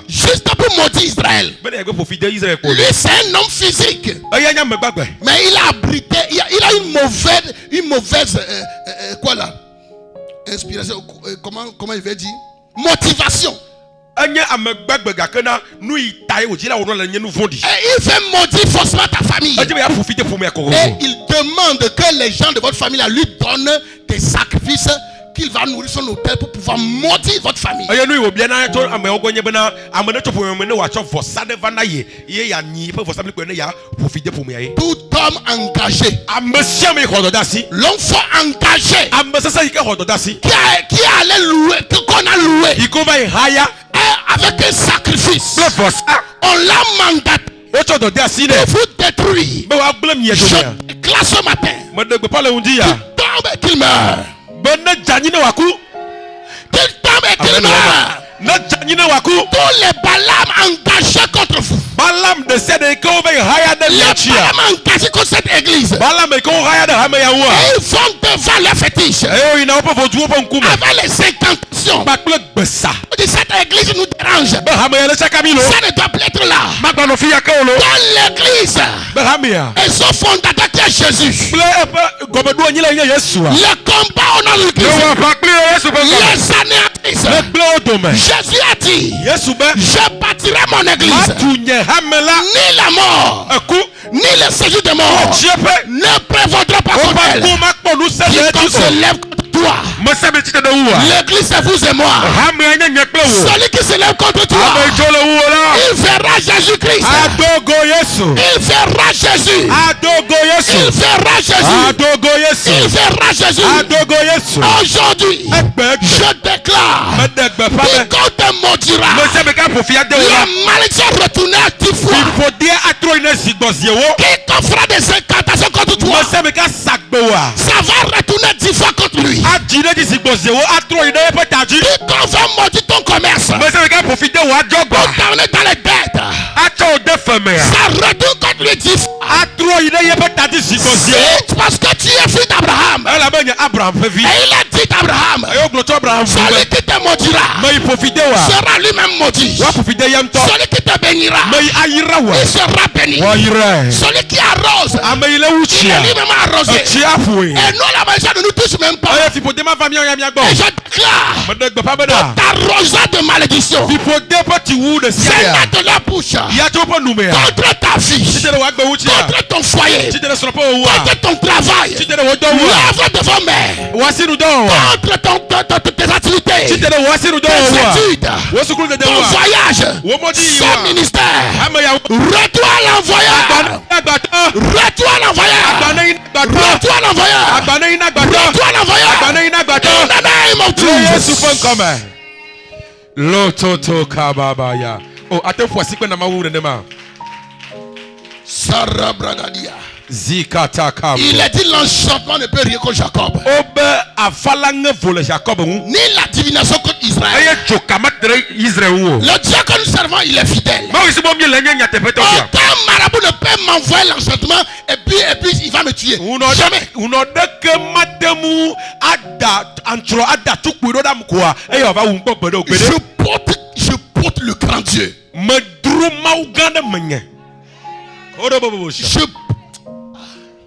Juste pour maudire Israël. Lui, c'est un homme physique. Mais il a abrité, il a une mauvaise quoi là? Inspiration, comment il veut dire? Motivation. Et il fait maudire forcément ta famille. Et il demande que les gens de votre famille lui donnent des sacrifices qu'il va nourrir son hôtel pour pouvoir maudire votre famille. Tout homme engagé, l'enfant engagé qui allait louer, qu'on a loué avec un sacrifice, on l'a mandaté pour vous détruire. Je déclare ce matin qu'il meurt. Qu'il tombe et qu'il meurt. Tous les Balaam engagés contre vous, les Balaam engagés contre cette église, ils vont devant le fétiche avec les incantations. Cette église nous dérange. Ça ne doit plus être là. Dans l'église, et son fondateur qui est Jésus, le combat au nom de l'église, les anéantisses. Jésus a dit, je bâtirai mon église. Ni la mort, ni le séjour de mort ne prévaudra pas contre elle. Quiconque se lève contre toi, l'église c'est vous et moi. Celui qui se lève contre toi, il verra Jésus-Christ. Il verra Jésus. Il verra Jésus. Il verra Jésus. Aujourd'hui, je déclare, quiconque te maudira, la malédiction retournera à 10 fois. Quiconque fera des incantations contre toi, ça va retourner 10 fois contre lui. Quiconque va maudire ton commerce, pour t'emmener dans les dettes, ça retourne contre lui 10 fois. C'est parce que tu es fils d'Abraham. Et il a dit d'Abraham, celui qui te maudira sera lui-même maudit. Celui qui te bénira, il sera béni. Celui qui arrose, il est lui-même arrosé. Et nous, la maison ne nous touche même pas. Et je déclare, t'arrosa de malédiction, Seigneur de la bouche, contre ta vie, contre ton foyer, contre ton travail, l'œuvre de vos mains, contre tes activités, tes études, ton voyage, ce ministère. Retourne à l'envoyeur. Retourne à l'envoyeur. Retourne à l'envoyeur. Retourne à l'envoyeur. In the name of Jesus. Lototo kababaya. Oh, atefwa sikwe na mawure nema. Sarah Bragadia. Zikata kabo. Il a dit l'enchantement ne peut rien contre Jacob. Obe afalange vole Jacob. Ni la divination contre Israël. Le Dieu que nous servons, il est fidèle. Aucun marabout ne peut m'envoyer l'enchantement et puis il va me tuer. Jamais. Je porte le grand Dieu.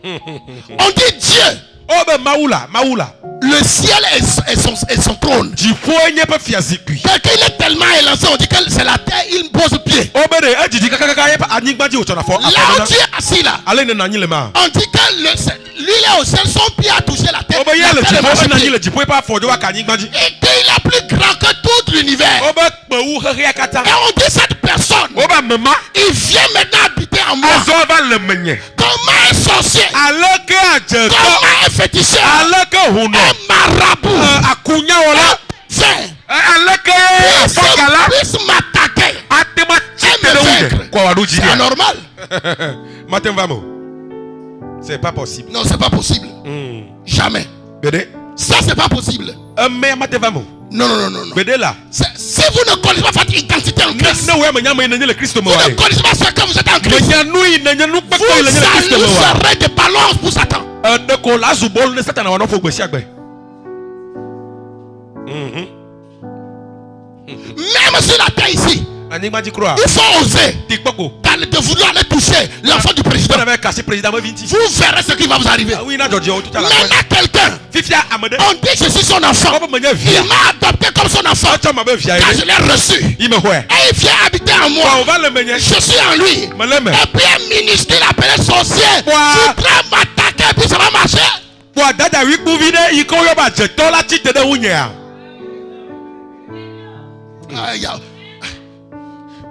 On dit Dieu. Le ciel est son trône. Quelqu'un est tellement élancé, on dit que c'est la terre, il pose pied. Là où Dieu est assis là, on dit que lui est au ciel, son pied a touché la terre. Et qu'il est plus grand que tout l'univers. Et on dit cette personne, il vient maintenant habiter en moi. Comment Un sorcier. Comment un féticheur. Un marabout. Puisse m'attaquer. C'est anormal. C'est pas possible. Non, c'est pas possible. Jamais. Ça, c'est pas possible. Non, non, non, non. Si vous ne connaissez pas votre identité en Christ, vous ne connaissez pas ce que vous êtes en Christ, vous serez des ballons pour Satan. Même sur la terre ici, il faut oser de vouloir aller toucher l'enfant du président. Vous verrez ce qui va vous arriver. Maintenant quelqu'un, on dit je suis son enfant. Il m'a adopté comme son enfant. Quand je l'ai reçu, et il vient habiter en moi, je suis en lui. Et puis un ministre appelé sorcier voudrait m'attaquer et puis ça va marcher.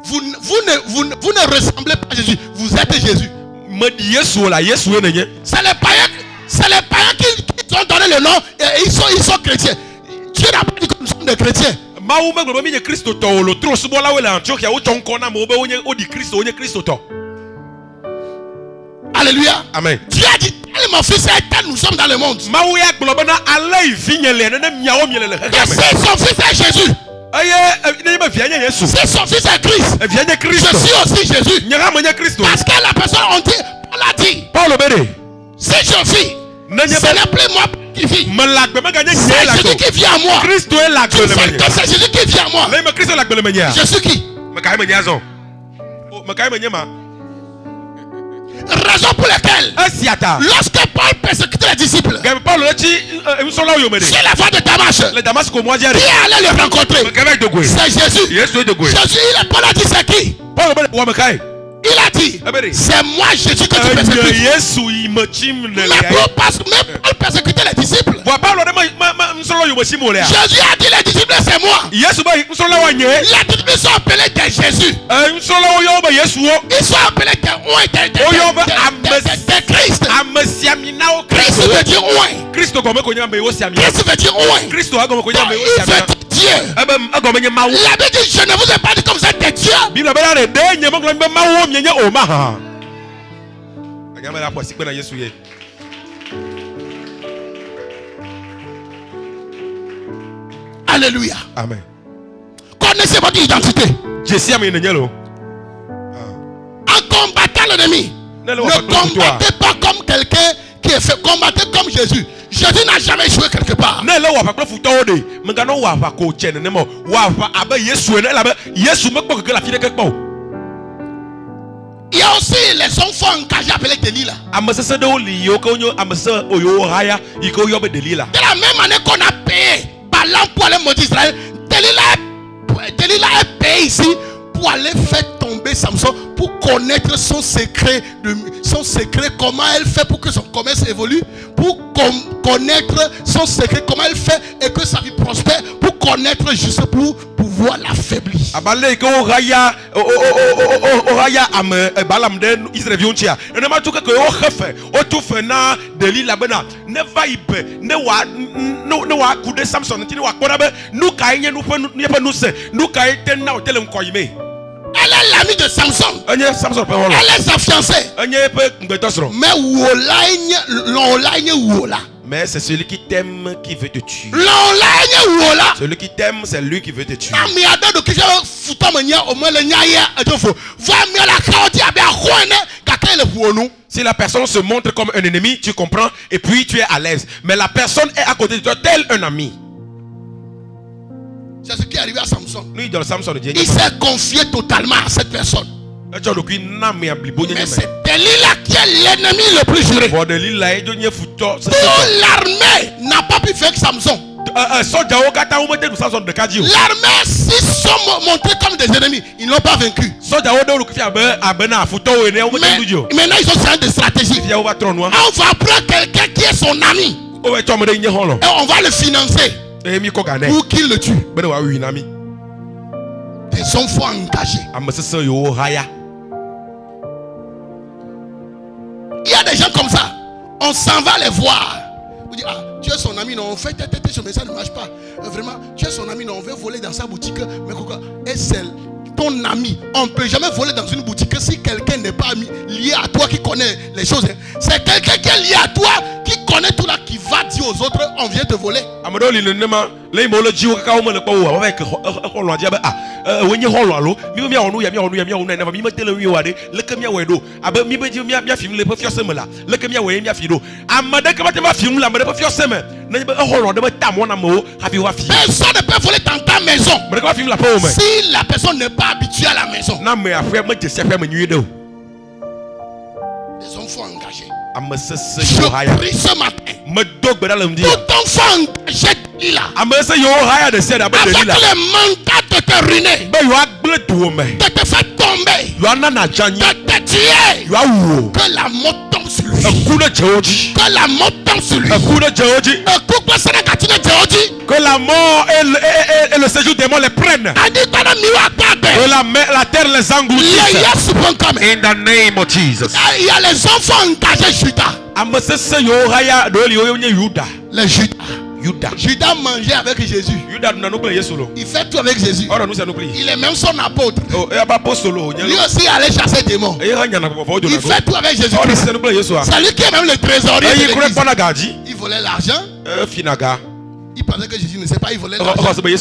Vous ne ressemblez pas à Jésus. Vous êtes Jésus. C'est les païens qui ont donné le nom et ils sont chrétiens. Dieu n'a pas dit que nous sommes des chrétiens. Alléluia. Amen. Dieu a dit, mon fils est tel, nous sommes dans le monde. Et c'est son fils est Jésus. C'est son fils est Christ. Je suis aussi Jésus. Parce que la personne, on dit, on l'a dit. Si je vis, ce n'est plus moi qui vis. C'est Jésus qui vit en moi. C'est Jésus qui vit en moi. Je suis qui? Raison pour laquelle, lorsque Paul persécutait les disciples, sur la voie de Damas, qui allait le rencontrer? C'est Jésus. Jésus, Paul a dit c'est qui? Il a dit, c'est moi Jésus que tu persécutes. Mais Paul persécutait les disciples. Jésus a dit les disciples c'est moi. Les disciples sont appelés des Jésus. Ils sont appelés des Christ. Christ veut dire ouin. Christ veut dire ouin. Il veut Dieu. La Bible dit je ne vous ai pas dit comme vous êtes des dieux. Alléluia. Amen. Connaissez votre identité. En combattant l'ennemi, ne combattez pas comme quelqu'un qui est fait. Combattez comme Jésus. Jésus n'a jamais joué quelque part. Il y a aussi les enfants engagés appelés Delilah. De la même année qu'on a payé Balaam pour aller maudire Israël, Delilah est payé ici pour aller faire tomber Samson, pour connaître son secret, comment elle fait pour que son commerce évolue, pour connaître son secret, comment elle fait et que sa vie prospère, pour connaître juste pour pouvoir l'affaiblir. Elle est l'amie de Samson. Elle est sa fiancée. Mais c'est celui qui t'aime qui veut te tuer. Celui qui t'aime, c'est lui qui veut te tuer. Si la personne se montre comme un ennemi, tu comprends, et puis tu es à l'aise. Mais la personne est à côté de toi, tel un ami. C'est ce qui est arrivé à Samson. Il s'est confié totalement à cette personne. Mais c'est Delilah qui est l'ennemi le plus juré. Tout l'armée n'a pas pu faire Samson. L'armée, s'ils sont montrés comme des ennemis, ils n'ont pas vaincu. Maintenant ils sont en train de stratégie. On va prendre quelqu'un qui est son ami et on va le financer pour qu'il le tue. Des enfants engagés. Il y a des gens comme ça. On s'en va les voir. Vous dites, ah, tu es son ami, non, en fait, ce message ne marche pas. Vraiment, tu es son ami, non, on veut voler dans sa boutique. Mais quoi, et c'est ton ami. On ne peut jamais voler dans une boutique si quelqu'un n'est pas lié à toi, qui connaît les choses. C'est quelqu'un qui est lié à toi, qui connaît tout là, qui va dire aux autres, on vient te voler. Personne ne peut voler dans ta maison si la personne n'est pas habituée à la maison. Les enfants engagés. Je prie ce matin. Tout enfant engagé là. Avec les mandats de te ruiner, de te faire tomber, de te tuer. Que la mort tombe sur lui. Que la mort tombe sur lui. Que la mort et le séjour des morts les prennent. Que la terre les engloutisse. In the name of Jesus. Il y a les enfants engagés Judas. Les Judas. Judas mangeait avec Jésus. Il fait tout avec Jésus. Il est même son apôtre. Lui aussi allait chasser des démons. Il fait tout avec Jésus. C'est lui qui est même le trésorier de l'église. Il volait l'argent. Il pensait que Jésus ne sait pas, il volait l'argent. Et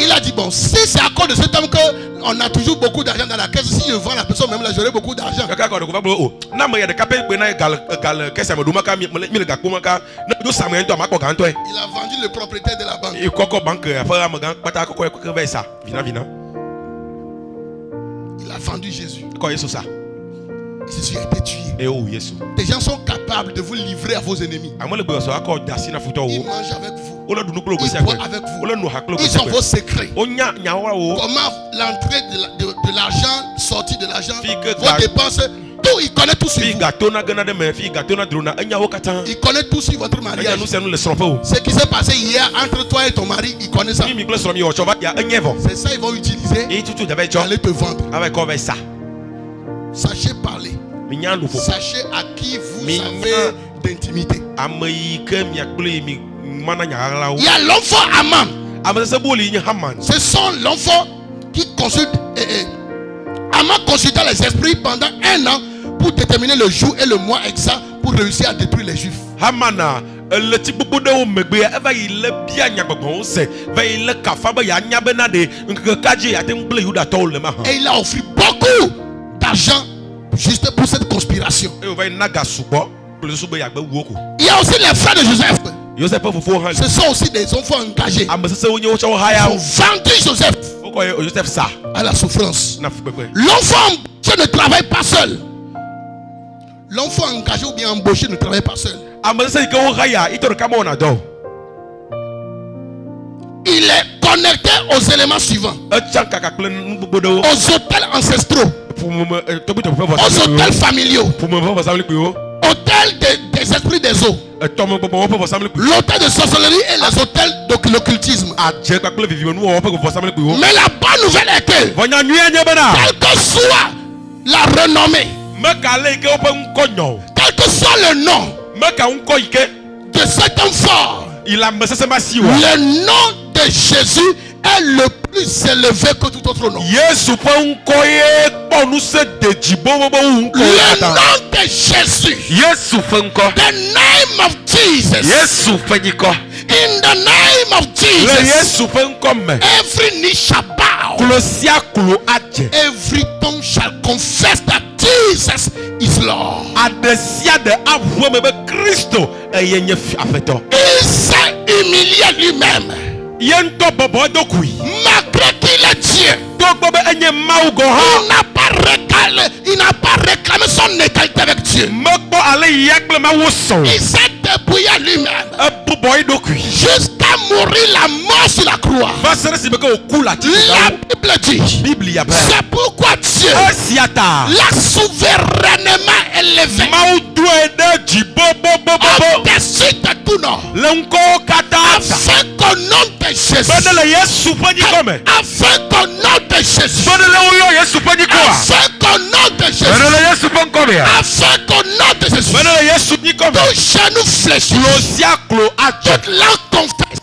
il a dit, bon, si c'est à cause de cet homme qu'on a toujours beaucoup d'argent dans la caisse, si je vends la personne, même là, j'aurai beaucoup d'argent. Il a vendu le propriétaire de la banque. Il a vendu Jésus. Jésus a été tué. Des gens sont capables de vous livrer à vos ennemis. Ils mangent avec vous. Ils boivent avec vous. Ils ont vos secrets. Comment l'entrée de l'argent, sortie de l'argent, vos dépenses, tout, il connaît tout sur vous. Il connaît tout sur votre mariage. Ce qui s'est passé hier entre toi et ton mari, il connaît ça. C'est ça ils vont utiliser. Aller te vendre. Sachez parler. Sachez à qui vous avez d'intimité. Il y a l'enfant Aman. Ce sont l'enfant qui consulte. Aman consulta les esprits pendant 1 an pour déterminer le jour et le mois exact pour réussir à détruire les Juifs. Et il a offert beaucoup d'argent juste pour cette conspiration. Il y a aussi les frères de Joseph. Ce sont aussi des enfants engagés. Ils ont vendu Joseph à la souffrance. L'enfant ne travaille pas seul. L'enfant engagé ou bien embauché ne travaille pas seul. Il est connecté aux éléments suivants. Aux hôtels ancestraux. Aux hôtels familiaux. Hôtel des esprits des eaux. L'hôtel de sorcellerie et les hôtels de l'occultisme. Mais la bonne nouvelle est que, quelle que soit la renommée, quel que soit le nom de cet enfant, le nom de Jésus est le plus élevé que tout autre nom. Le nom de Jésus. The name of Jesus. In the name of Jesus. Every knee shall bow. Every tongue shall confess that Jesus is Lord. Il s'est humilié lui-même. Malgré qu'il est Dieu, il n'a pas réclamé son égalité avec Dieu. Il s'est dépouillé lui-même jusqu'à mourir la mort sur la croix. La Bible dit, c'est pourquoi Dieu l'a souverainement élevé au-dessus de tout nom, afin qu'au nom de Jésus, afin qu'au nom de Jésus, afin qu'au nom de Jésus, afin qu'au nom de Jésus, Tout genou fléchi. Toute langue confesse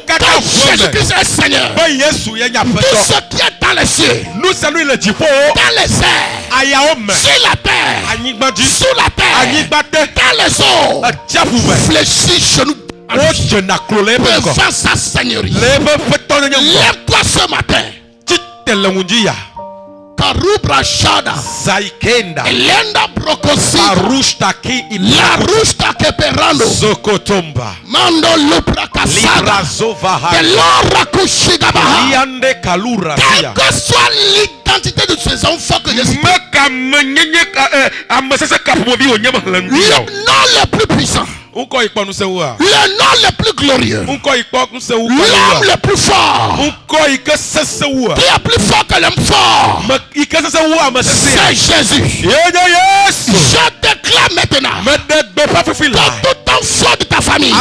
que Jésus-Christ est Seigneur. Tout ce qui est dans les cieux, dans les airs, sur la terre, sous la terre, dans les eaux, fléchis genou. Devant sa seigneurie. Lève-toi ce matin. Karubra Shada Elenda Brokosi La Rushta Keperando Zokotomba Mando Lupra Kasada Elora Kushigabaha. Quelle que soit l'identité de ces enfants que j'ai cités, le nom le plus puissant, le nom le plus glorieux, l'homme le plus fort, qui est plus fort que l'homme fort, c'est Jésus. Je déclare maintenant que tout enfant de ta famille, tout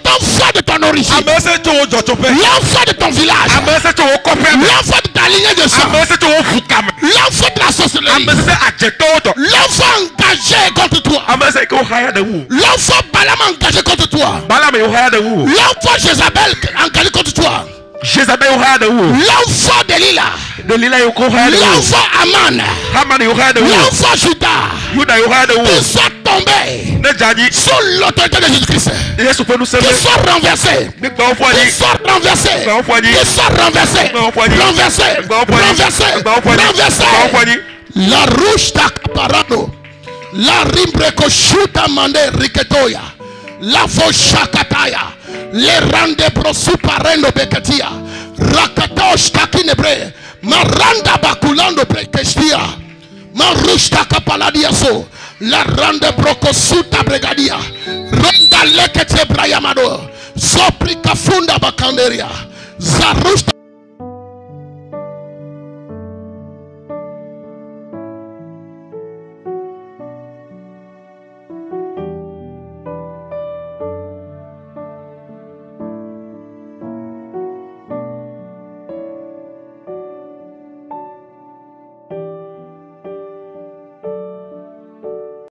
enfant de ton origine, l'enfant de ton village, l'enfant de ta lignée de sang, l'enfant de la sorcellerie, l'enfant engagé contre toi, l'enfant Balaam engagé contre toi, l'enfant Jézabel engagé contre toi, l'enfant Delilah, l'enfant Aman, l'enfant Judas, qui soit tombé sous l'autorité de Jésus-Christ, qui soit renversé, qui soit renversé, qui soit renversé, renversé. La rouge d'Acaparado, la rimbreco chuta mande riketoya, la foshakataya, le rande prosuparendo beketia, rakatosh takinebre, maranda bakulando prekestia, marushta kapaladiaso, la rande prokosuta bregadia, ronda lekete brayamado, sopri kafunda bakanderia, zarushta